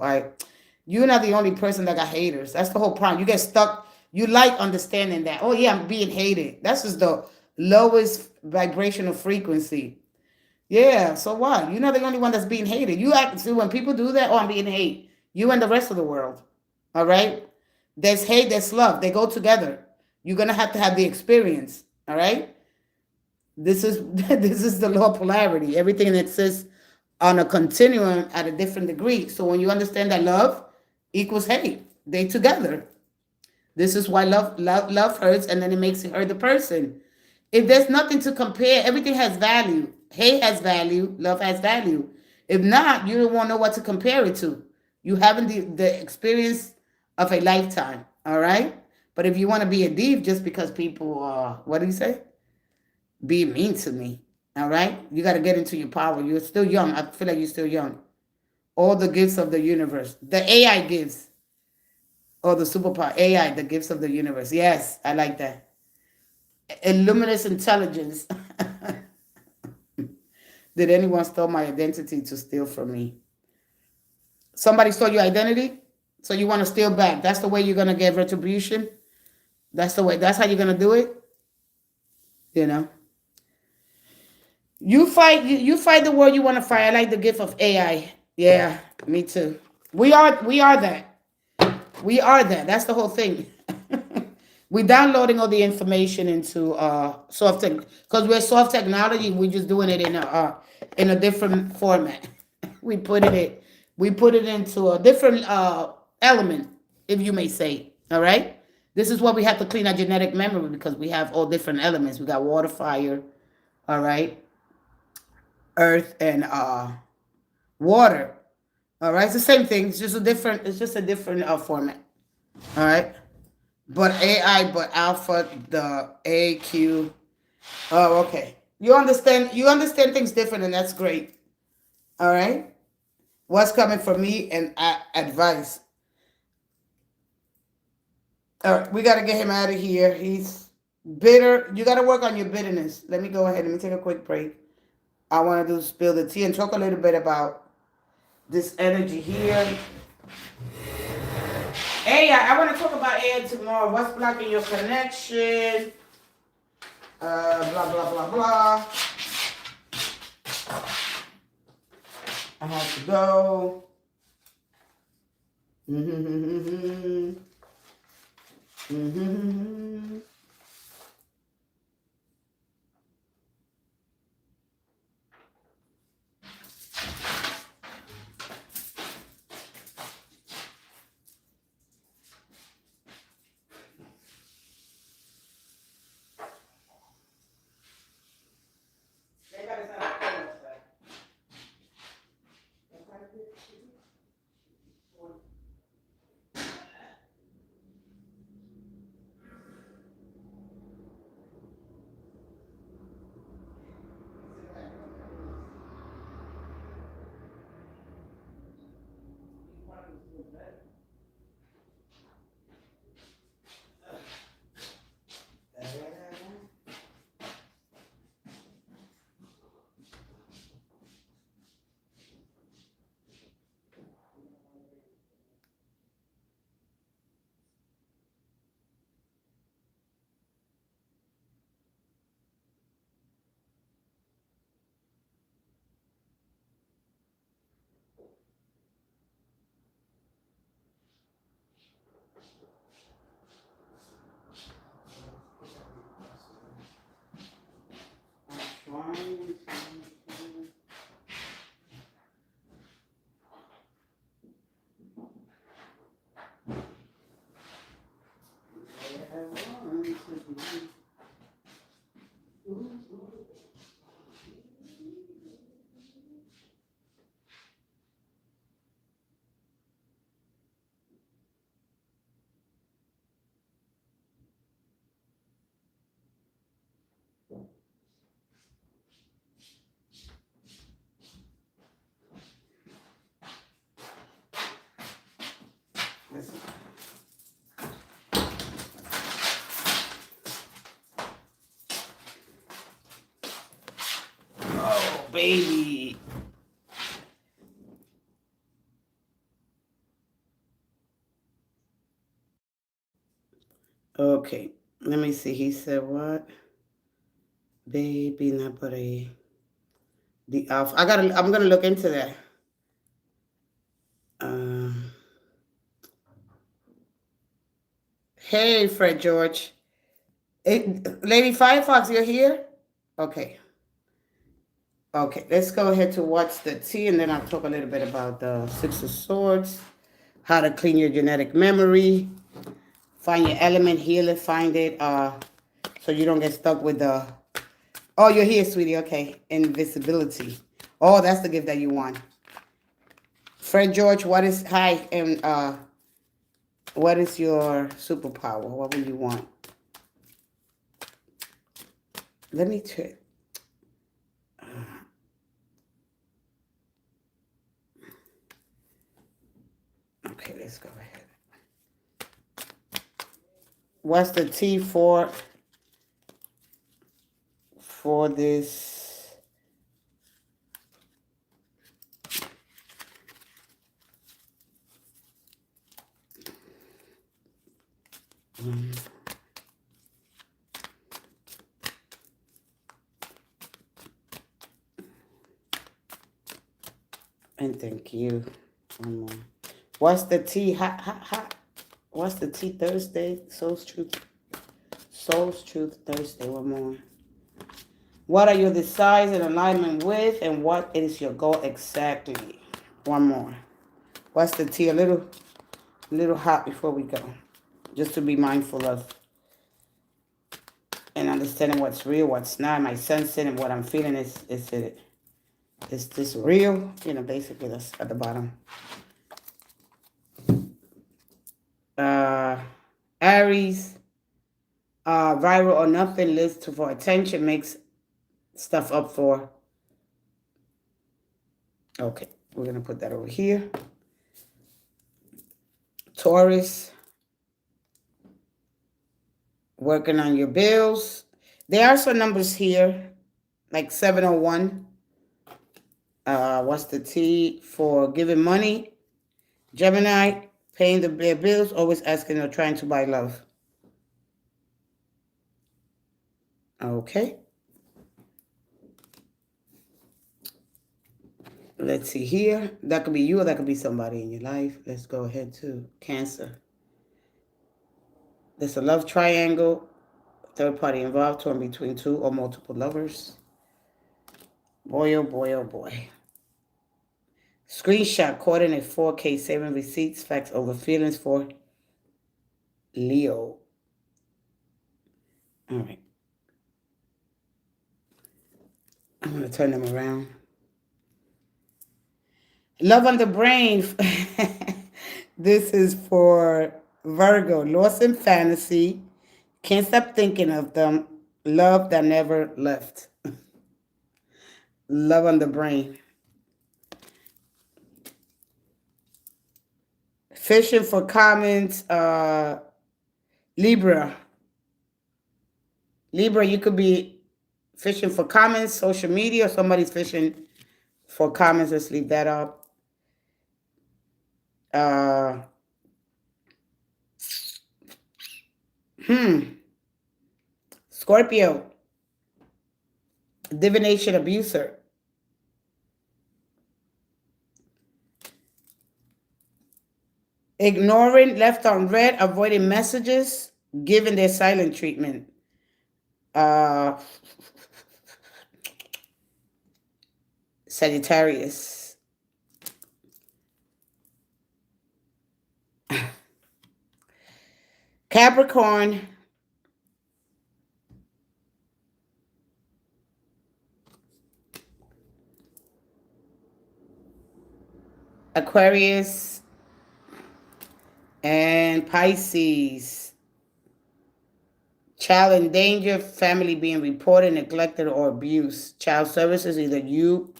you're not the only person that got haters. That's the whole problem. You get stuck. You like understanding that. Oh yeah, I'm being hated. That's just the lowest vibrational frequency. Yeah. So what? You're not the only one that's being hated. You act see when people do that. Oh, I'm being hated. You and the rest of the world. All right. There's hate. There's love. They go together. You're gonna have to have the experience. All right. This is this is the law of polarity. Everything exists on a continuum at a different degree. So when you understand that love equals hate, they together. This is why love hurts, and then it makes it hurt the person. If there's nothing to compare, everything has value. Hate has value, love has value. If not, you don't want to know what to compare it to. You haven't the experience of a lifetime. All right. But if you want to be a thief just because people what do you say? Be mean to me. All right? You got to get into your power. You're still young. I feel like you're still young. All the gifts of the universe. The AI gives. Or the superpower. AI, the gifts of the universe. Yes, I like that. Illuminous intelligence. Did anyone steal my identity to steal from me? Somebody stole your identity? So you want to steal back. That's the way you're going to get retribution? That's the way. That's how you're going to do it? You know? You fight the war you want to fight. I like the gift of AI. Yeah, me too. We are that. We are that. That's the whole thing. We're downloading all the information into soft tech because we're soft technology. We're just doing it in a different format. we put it into a different element, if you may say. All right. This is what we have to clean our genetic memory because we have all different elements. We got water, fire, All right. Earth and water. All right. It's the same thing. It's just a different. It's just a different format. All right. But AI, but alpha, the AQ. Oh, okay. You understand? You understand things different, and that's great. All right. What's coming from me and advice. All right, we got to get him out of here. He's bitter. You got to work on your bitterness. Let me go ahead. Let me take a quick break. I want to do spill the tea and talk a little bit about this energy here. AI, I want to talk about AI tomorrow. What's blocking your connection? Blah, blah, blah, blah. I have to go. Oh, baby. Okay. Let me see. He said what? Baby, not but a the alpha. I'm gonna look into that. Hey, Fred George. Lady Firefox, you're here? Okay. Okay, let's go ahead to What's the Tea, and then I'll talk a little bit about the Six of Swords, how to clean your genetic memory, find your element, heal it, find it, so you don't get stuck with the, oh, you're here, sweetie, okay, invisibility. Oh, that's the gift that you want. Fred George, hi, and what is your superpower? What will you want? Let me check. Okay, let's go ahead. What's the T for this? And thank you. One more. What's the T? What's the T Thursday? Soul's Truth Thursday. One more. What are your desires in alignment with, and what is your goal exactly? One more. What's the T? A little hot before we go, just to be mindful of and understanding what's real, what's not. Am I sensing and what I'm feeling is this real? You know, basically that's at the bottom. Aries, viral or nothing, lives for attention, makes stuff up for. Okay, we're gonna put that over here. Taurus, working on your bills. There are some numbers here, like 701. What's the T for giving money? Gemini, paying their bills, always asking or trying to buy love. Okay. Let's see here. That could be you or that could be somebody in your life. Let's go ahead to Cancer. There's a love triangle. Third party involved, torn between two or multiple lovers. Boy, oh boy, oh boy. Screenshot caught in a 4K, saving receipts, facts over feelings for Leo. All right. I'm going to turn them around. Love on the brain. This is for Virgo. Lost in fantasy. Can't stop thinking of them. Love that never left. Love on the brain. Fishing for comments. Libra. Libra, you could be fishing for comments, social media, or somebody's fishing for comments. Let's leave that up. Scorpio. Divination abuser. Ignoring, left on red, avoiding messages, giving their silent treatment. Sagittarius. Capricorn. Aquarius. And Pisces. Child in danger, family being reported, neglected, or abused. Child services, either you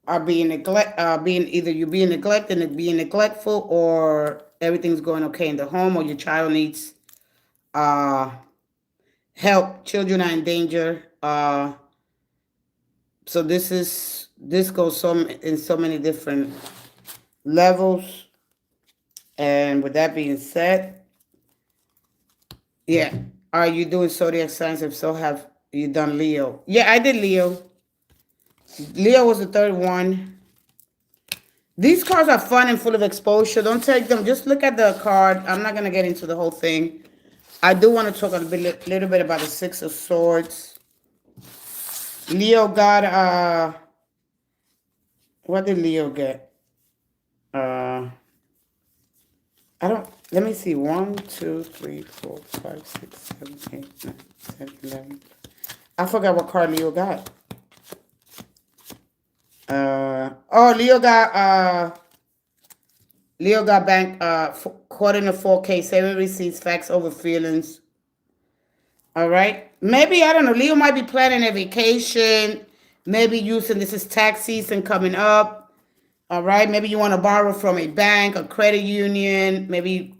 are being neglected, being neglectful, or everything's going okay in the home, or your child needs help. Children are in danger. So this goes in so many different levels. And with that being said, yeah. Are you doing zodiac signs? If so, have you done Leo? Yeah, I did Leo. Leo was the third one. These cards are fun and full of exposure. Don't take them. Just look at the card. I'm not going to get into the whole thing. I do want to talk a little bit about the Six of Swords. Leo got, what did Leo get? Let me see. 1, 2, 3, 4, 5, 6, 7, 8, 9, 10, 11. I forgot what card Leo got. Leo got bank, caught in a 4K, saving receipts, facts over feelings. All right. Maybe, I don't know. Leo might be planning a vacation. Maybe using, this is tax season coming up. All right. Maybe you want to borrow from a bank, a credit union, maybe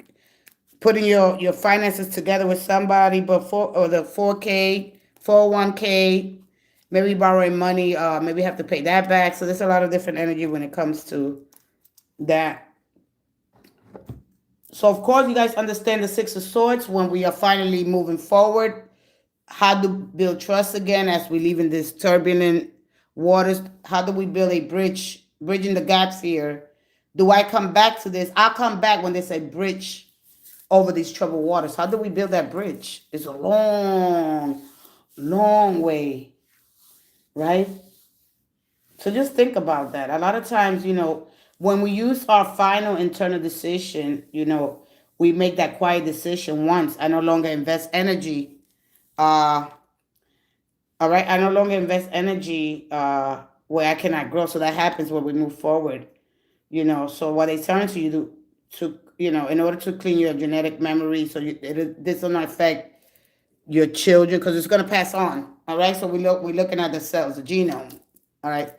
putting your finances together with somebody, or the 4K, 401k, maybe borrowing money, maybe have to pay that back. So there's a lot of different energy when it comes to that. So of course, you guys understand the Six of Swords when we are finally moving forward. How to build trust again as we leave in this turbulent waters. How do we build a bridging the gaps here? Do I come back to this? I'll come back when there's a bridge over these troubled waters. How do we build that bridge? It's a long, long way, right? So just think about that. A lot of times, when we use our final internal decision, we make that quiet decision once. I no longer invest energy All right. I no longer invest energy where I cannot grow. So that happens when we move forward. So what they turn to you in order to clean your genetic memory, so this will not affect your children because it's going to pass on. All right. So we're looking at the cells, the genome. All right.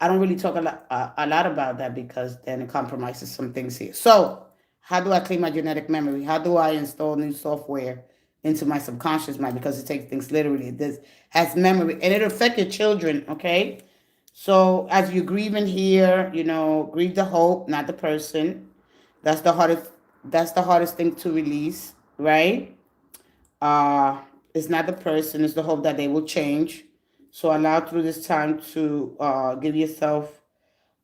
I don't really talk a lot about that because then it compromises some things here. So how do I clean my genetic memory? How do I install new software into my subconscious mind? Because it takes things literally. This has memory and it'll affect your children. Okay. So as you're grieving here, grieve the hope, not the person. That's the hardest. That's the hardest thing to release, right? Uh, it's not the person. It's the hope that they will change. So allow through this time to give yourself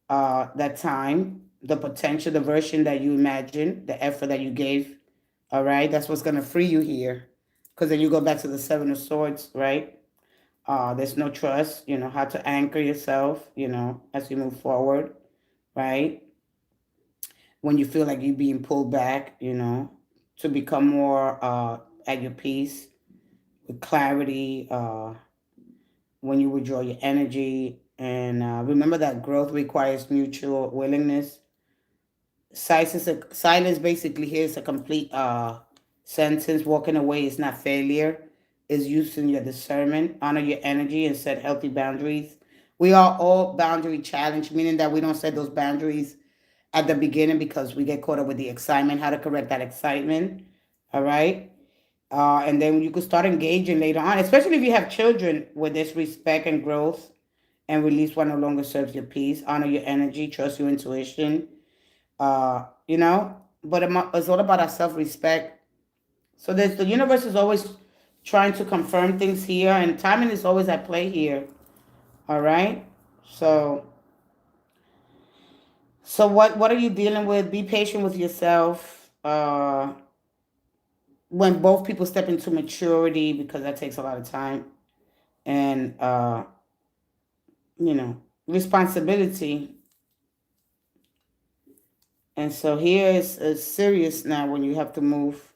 that time, the potential, the version that you imagined, the effort that you gave. All right, that's what's gonna free you here, because then you go back to the Seven of Swords, right? There's no trust. How to anchor yourself. As you move forward, right? When you feel like you're being pulled back, to become more at your peace with clarity. When you withdraw your energy, and remember that growth requires mutual willingness. Silence basically here is a complete sentence. Walking away is not failure. Is using your discernment. Honor your energy and set healthy boundaries. We are all boundary challenged, meaning that we don't set those boundaries at the beginning because we get caught up with the excitement. How to correct that excitement. All right. And then you could start engaging later on, especially if you have children, with this respect and growth, and release what no longer serves your peace. Honor your energy. Trust your intuition. But it's all about our self-respect. So the universe is always trying to confirm things here, and timing is always at play here. All right. So what are you dealing with? Be patient with yourself. When both people step into maturity, because that takes a lot of time, and responsibility. And so here is serious now when you have to move.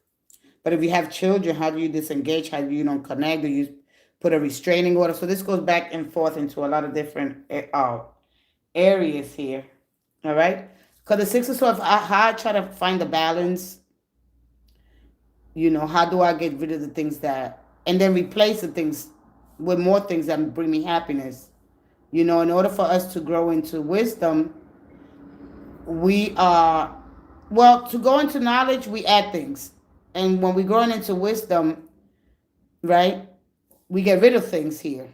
But if you have children, how do you disengage? How do you don't connect? Do you put a restraining order? So this goes back and forth into a lot of different areas here. All right? Because the Six of Swords, how I try to find the balance. How do I get rid of the things and then replace the things with more things that bring me happiness? In order for us to grow into wisdom, we are, well, to go into knowledge, we add things. And when we're growing into wisdom, right, we get rid of things here.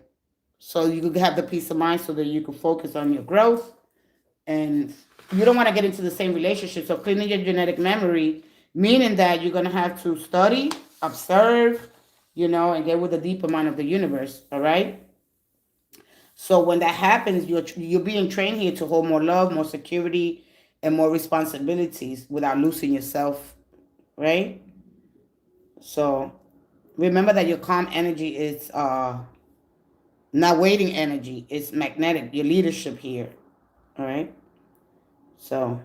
So you could have the peace of mind so that you can focus on your growth. And you don't want to get into the same relationship. So cleaning your genetic memory, meaning that you're going to have to study, observe, and get with the deeper mind of the universe. All right. So when that happens, you're being trained here to hold more love, more security, and more responsibilities without losing yourself. Right. So remember that your calm energy is not waiting energy. It's magnetic. Your leadership here. All right. So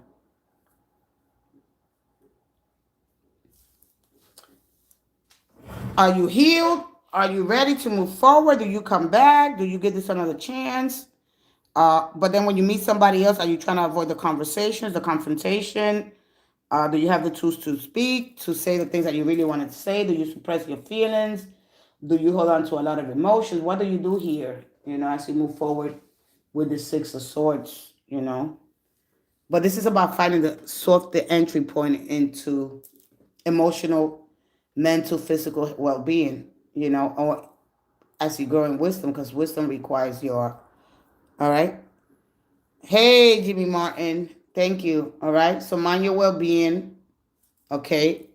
are you healed? Are you ready to move forward? Do you come back? Do you give this another chance? But then when you meet somebody else, are you trying to avoid the conversations, the confrontation? Do you have the tools to speak, to say the things that you really wanted to say? Do you suppress your feelings? Do you hold on to a lot of emotions? What do you do here, as you move forward with the Six of Swords, But this is about finding the entry point into emotional, mental, physical well-being, or as you grow in wisdom, because wisdom requires all right? Hey, Jimmy Martin, thank you, all right? So mind your well-being, okay,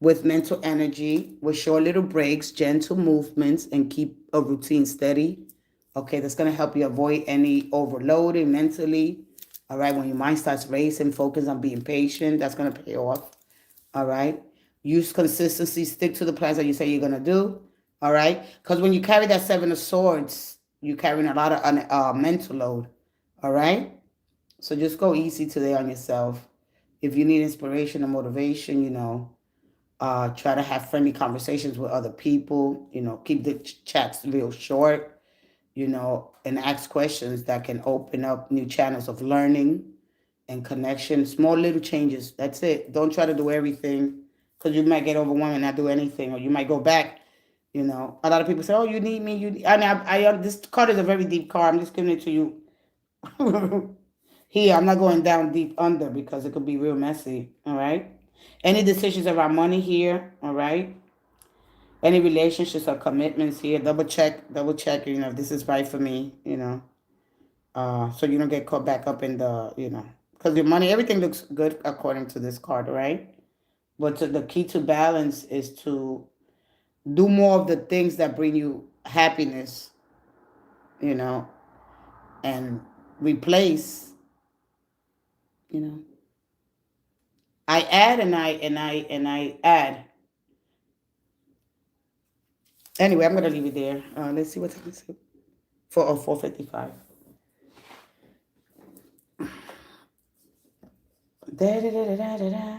with mental energy, with short little breaks, gentle movements, and keep a routine steady, okay? That's going to help you avoid any overloading mentally, all right? When your mind starts racing, focus on being patient. That's going to pay off, all right? Use consistency. Stick to the plans that you say you're going to do, all right? Because when you carry that Seven of Swords, you're carrying a lot of mental load, all right? So just go easy today on yourself. If you need inspiration or motivation, Try to have friendly conversations with other people. You know, keep the chats real short. You know, and ask questions that can open up new channels of learning and connection. Small little changes. That's it. Don't try to do everything because you might get overwhelmed and not do anything, or you might go back. You know, a lot of people say, "Oh, you need me." I mean, this card is a very deep card. I'm just giving it to you. Here, I'm not going down deep under because it could be real messy. All right. Any decisions around money here. All right. Any relationships or commitments here. Double check. You know, if this is right for me. You know. So you don't get caught back up in the, you know, because your money, everything looks good according to this card, right? But the key to balance is to do more of the things that bring you happiness, you know, and replace, you know. I add and I add. Anyway, I'm gonna leave it there. Let's see what time is it. 4:55. Da, da, da, da, da, da.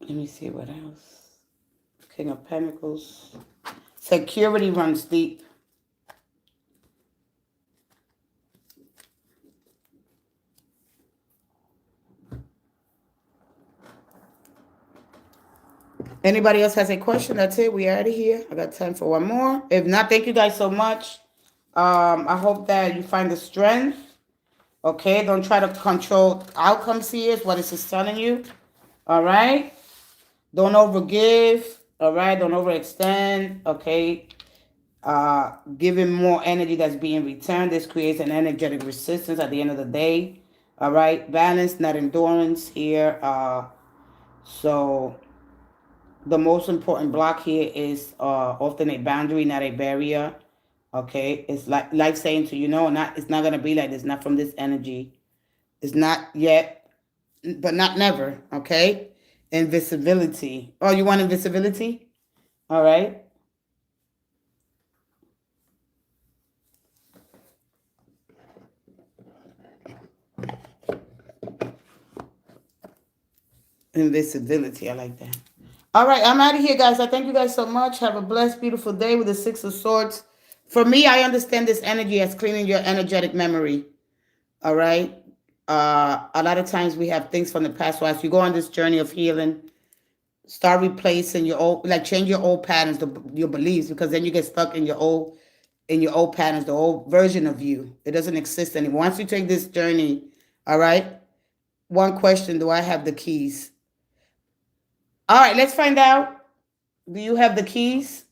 Let me see what else. King of Pentacles. Security runs deep. Anybody else has a question? That's it. We are out of here. I got time for one more. If not, thank you guys so much. I hope that you find the strength. Okay, don't try to control outcomes here. Is what it's telling you. All right. Don't overgive. All right. Don't overextend. Okay. Giving more energy that's being returned. This creates an energetic resistance at the end of the day. All right. Balance, not endurance here. So the most important block here is often a boundary, not a barrier. Okay, it's like life saying to you, no, not it's not gonna be like this. Not from this energy. It's not yet, but not never. Okay, invisibility. Oh, you want invisibility? All right. Invisibility. I like that. All right, I'm out of here, guys. I thank you guys so much. Have a blessed, beautiful day with the Six of Swords. For me, I understand this energy as cleaning your energetic memory. All right. A lot of times we have things from the past. So as you go on this journey of healing, start replacing your old, like change your old patterns, your beliefs, because then you get stuck in your old patterns, the old version of you. It doesn't exist anymore. Once you take this journey, all right. One question: do I have the keys? All right, let's find out. Do you have the keys?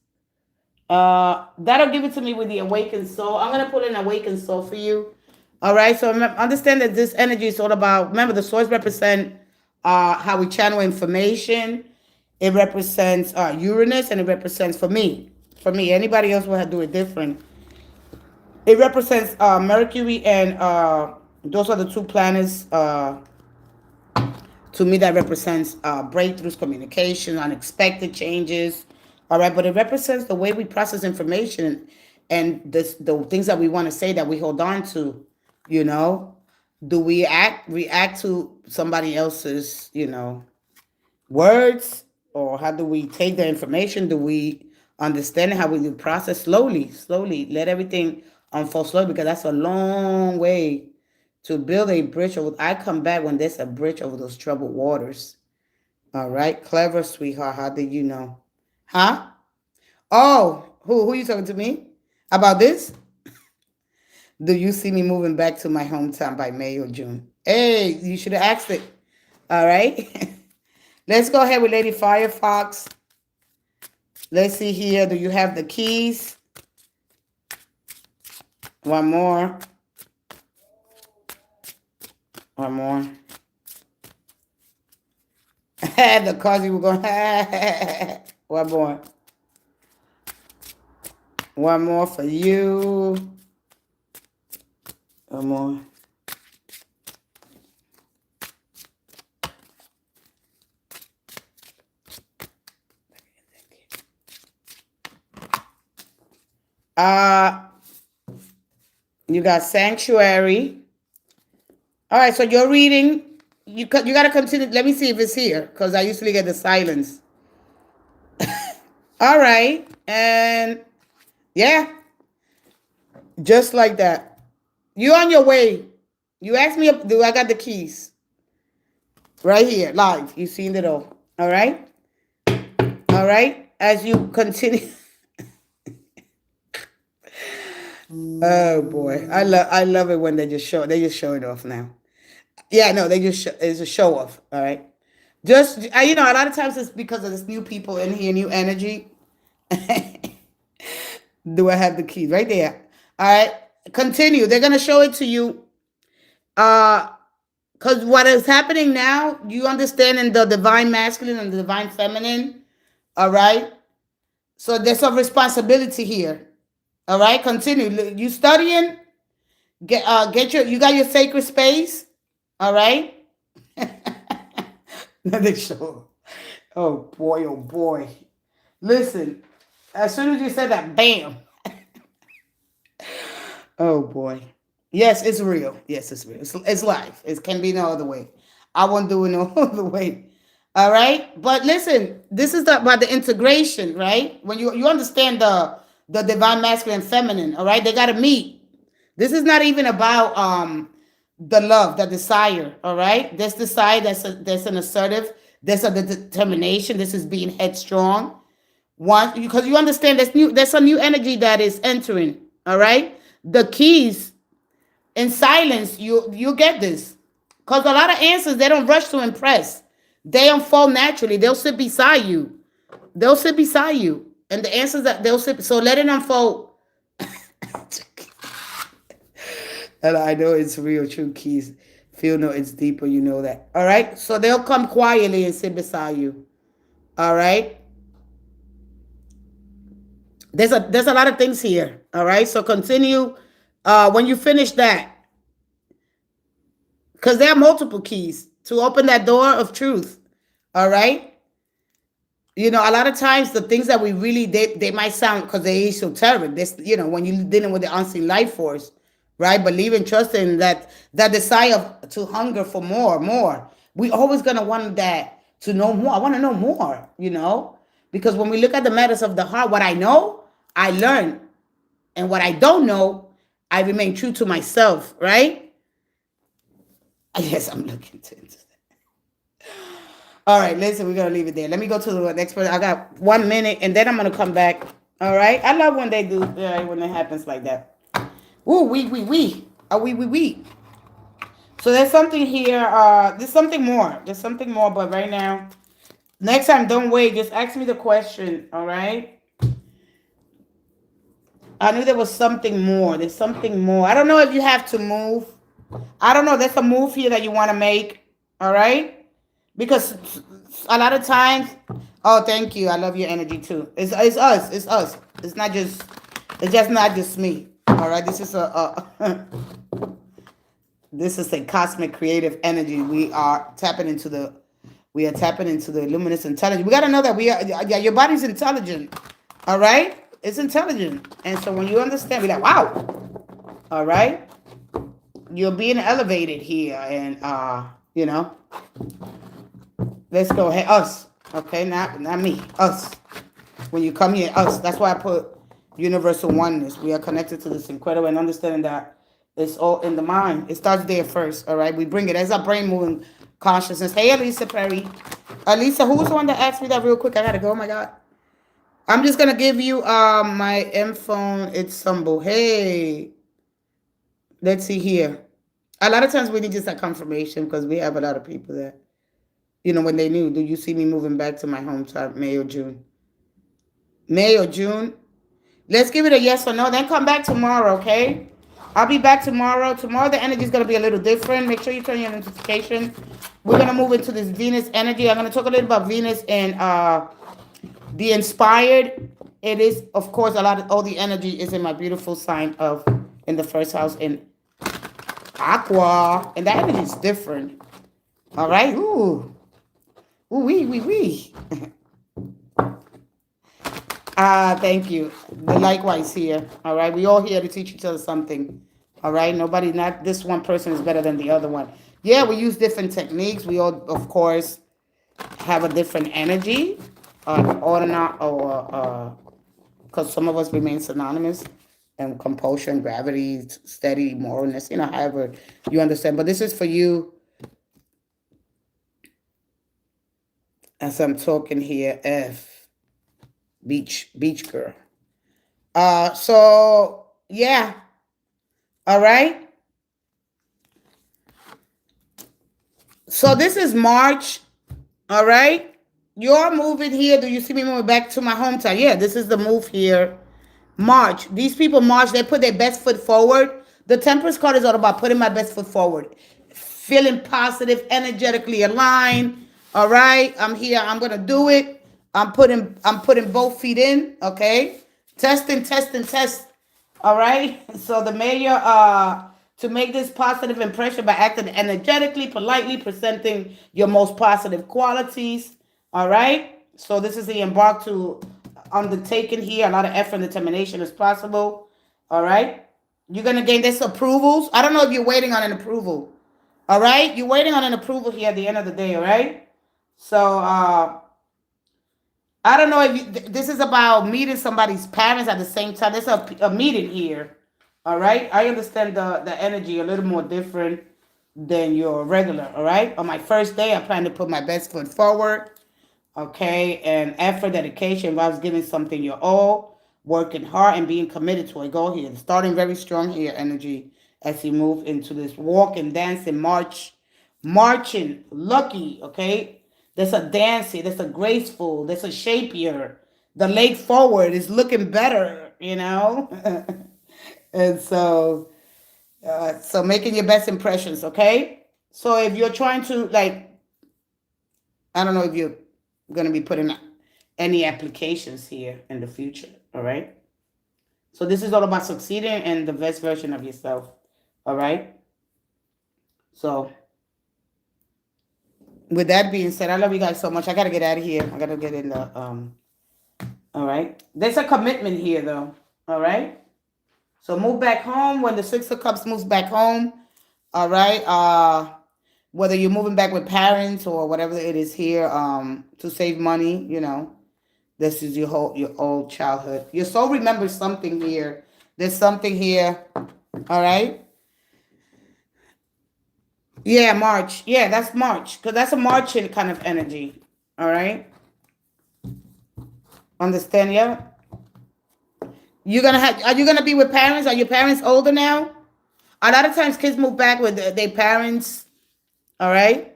That'll give it to me with the awakened soul. I'm gonna put an awakened soul for you. All right. So understand that this energy is all about. Remember, the swords represent how we channel information. It represents Uranus, and it represents for me. For me, anybody else will do it different. It represents Mercury, and those are the two planets. To me, that represents breakthroughs, communication, unexpected changes. All right, but it represents the way we process information and the things that we want to say that we hold on to. You know, do we react to somebody else's, you know, words, or how do we take the information? Do we understand how we do process slowly? Let everything unfold slowly, because that's a long way to build a bridge over. I come back when there's a bridge over those troubled waters. All right, clever sweetheart. How did you know? Huh? Oh, who you talking to me about this? Do you see me moving back to my hometown by May or June? Hey, you should have asked it. All right. Let's go ahead with Lady Firefox. Let's see here. Do you have the keys? One more. One more. The cards you were going to. One more. One more for you. One more. You got Sanctuary. All right, so your reading You got to continue. Let me see if it's here, because I usually get the silence. All right. And yeah, just like that. You on your way. You asked me, do I got the keys? Right here, live. You seen it all. All right. All right. As you continue. Oh boy, I love it when they just show it off now. Yeah, no, it's a show off. All right. Just you know, a lot of times it's because of this new people in here, new energy. Do I have the keys right there? All right. Continue. They're gonna show it to you. Because what is happening now, you understand in the divine masculine and the divine feminine. All right. So there's a responsibility here. All right. Continue. You studying? You got your sacred space. All right. They show. Oh boy. Oh boy. Listen. As soon as you said that, bam. Oh boy. Yes, it's real. Yes, it's real. It's life. It can be no other way. I won't do it no other way. All right. But listen, this is about the integration, right? When you understand the divine masculine and feminine, all right, they gotta meet. This is not even about the love, the desire, all right? This desire that's an assertive, there's a determination, this is being headstrong. One, because you understand there's a new energy that is entering, all right? The keys in silence, you get this. Because a lot of answers, they don't rush to impress. They unfold naturally. They'll sit beside you. They'll sit beside you. And the answers that they'll sit, so let it unfold. And I know it's real, true keys. Feel no, it's deeper, you know that. All right? So they'll come quietly and sit beside you. All right? There's a lot of things here. All right? So continue when you finish that. Because there are multiple keys to open that door of truth. All right? You know, a lot of times the things that we really, they might sound, because they're esoteric. This, you know, when you're dealing with the unseen life force, right? Believe and trust in that desire to hunger for more. We always going to want that to know more. I want to know more, you know? Because when we look at the matters of the heart, what I know, I learn. And what I don't know, I remain true to myself, right? Yes, I'm looking into that. All right, listen, we're going to leave it there. Let me go to the next person. I got 1 minute, and then I'm going to come back. All right? I love when they do, when it happens like that. Ooh, we. So there's something here. There's something more. There's something more, but right now, next time, don't wait. Just ask me the question, all right? I knew there was something more. There's something more. I don't know if you have to move. I don't know. There's a move here that you want to make. All right? Because a lot of times, oh, thank you. I love your energy too. It's us. It's us. It's just not just me. All right? This is this is a cosmic creative energy. We are tapping into the luminous intelligence. We got to know that your body's intelligent. All right? It's intelligent. And so when you understand, we're like, wow. All right? You're being elevated here. And, you know, let's go ahead. Us. Okay? Not me. Us. When you come here, us. That's why I put universal oneness. We are connected to this incredible and understanding that it's all in the mind. It starts there first. All right? We bring it as our brain moving consciousness. Hey, Elisa Perry. Elisa, who's the one that asked me that real quick? I got to go. Oh, my God. I'm just going to give you my M phone. It's Sumble. Hey. Let's see here. A lot of times we need just a confirmation because we have a lot of people that, you know, when they knew, do you see me moving back to my hometown, May or June? May or June? Let's give it a yes or no. Then come back tomorrow, okay? I'll be back tomorrow. Tomorrow the energy is going to be a little different. Make sure you turn your notification. We're going to move into this Venus energy. I'm going to talk a little about Venus and the inspired. It is, of course, all the energy is in my beautiful sign of in the first house in Aqua, and that energy is different. All right, ooh, wee. Thank you. Likewise here. All right, we all here to teach each other something. All right, not this one person is better than the other one. Yeah, we use different techniques. We all, of course, have a different energy, or because some of us remain synonymous, and compulsion, gravity, steady, moralness, however you understand. But this is for you as I'm talking here, F, beach girl. So yeah, all right. So this is March, all right. You're moving here. Do you see me moving back to my hometown? Yeah, this is the move here. March. These people march. They put their best foot forward. The Temperance card is all about putting my best foot forward, feeling positive, energetically aligned. All right, I'm here. I'm gonna do it. I'm putting both feet in. Okay, testing, testing, test. All right. So the mayor, to make this positive impression by acting energetically, politely, presenting your most positive qualities. All right. So this is the embark to undertaking here. A lot of effort and determination is possible. All right. You're gonna gain this approvals. I don't know if you're waiting on an approval. All right. You're waiting on an approval here at the end of the day. All right. So I don't know if this is about meeting somebody's parents at the same time. There's a meeting here. All right. I understand the energy a little more different than your regular. All right. On my first day, I plan to put my best foot forward. Okay. And effort, dedication involves giving something your all, working hard, and being committed to a goal here. Starting very strong here, energy, as you move into this walk and dance and marching, lucky. Okay. There's a dancey, there's a graceful, there's a shapier. The leg forward is looking better. And so making your best impressions, okay? So if you're trying to, like, I don't know if you're going to be putting any applications here in the future, all right? So this is all about succeeding and the best version of yourself, all right? So with that being said, I love you guys so much. I got to get out of here. I got to get in the, all right? There's a commitment here, though, all right? So move back home. When the Six of Cups moves back home, all right? Whether you're moving back with parents or whatever it is here, to save money. This is your old childhood. Your soul remembers something here. There's something here, all right? Yeah, March. Yeah, that's March. Because that's a Marching kind of energy. All right? Understand, yeah? Are you gonna be with parents? Are your parents older now? A lot of times kids move back with their parents. All right?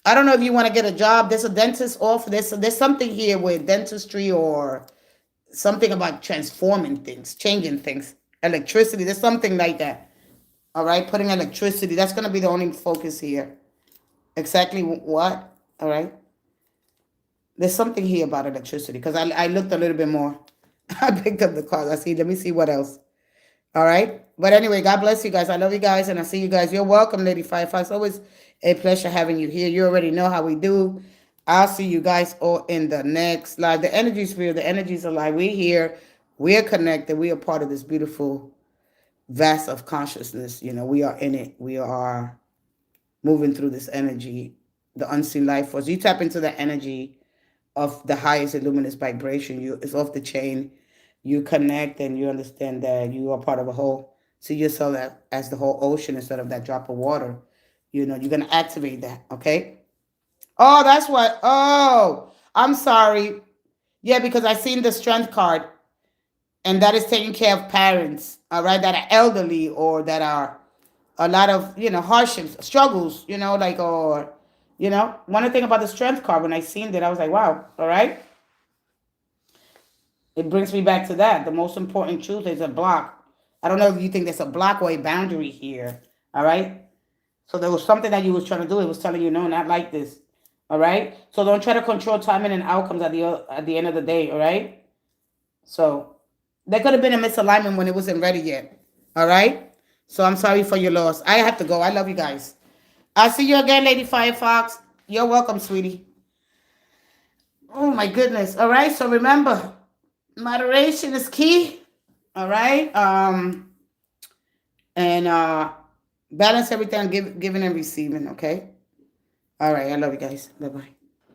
I don't know if you want to get a job. There's a dentist offer. There's something here with dentistry or something about transforming things, changing things. Electricity. There's something like that. All right? Putting electricity. That's going to be the only focus here. Exactly what? All right? There's something here about electricity because I looked a little bit more. I picked up the cards. Let me see what else. All right. But anyway, God bless you guys. I love you guys and I see you guys. You're welcome, Lady Firefly. It's always a pleasure having you here. You already know how we do. I'll see you guys all in the next live. The energy's real. The energy's alive. We're here. We're connected. We are part of this beautiful vast of consciousness. We are in it. We are moving through this energy, the unseen life force. You tap into the energy of the highest luminous vibration. It's off the chain. You connect and you understand that you are part of a whole. See yourself as the whole ocean instead of that drop of water. You're going to activate that, okay? Oh, that's what. Oh, I'm sorry. Yeah, because I seen the strength card, and that is taking care of parents, all right, that are elderly or that are a lot of, hardships, struggles, one thing about the strength card, when I seen that, I was like, wow, all right? It brings me back to that. The most important truth is a block. I don't know if you think there's a block or a boundary here. All right. So there was something that you was trying to do. It was telling you, no, not like this. All right. So don't try to control timing and outcomes at the end of the day. All right. So there could have been a misalignment when it wasn't ready yet. All right. So I'm sorry for your loss. I have to go. I love you guys. I'll see you again, Lady Firefox. You're welcome, sweetie. Oh my goodness. All right. So remember, moderation is key. All right. And Balance everything, giving and receiving, okay? All right. I love you guys. Bye-bye.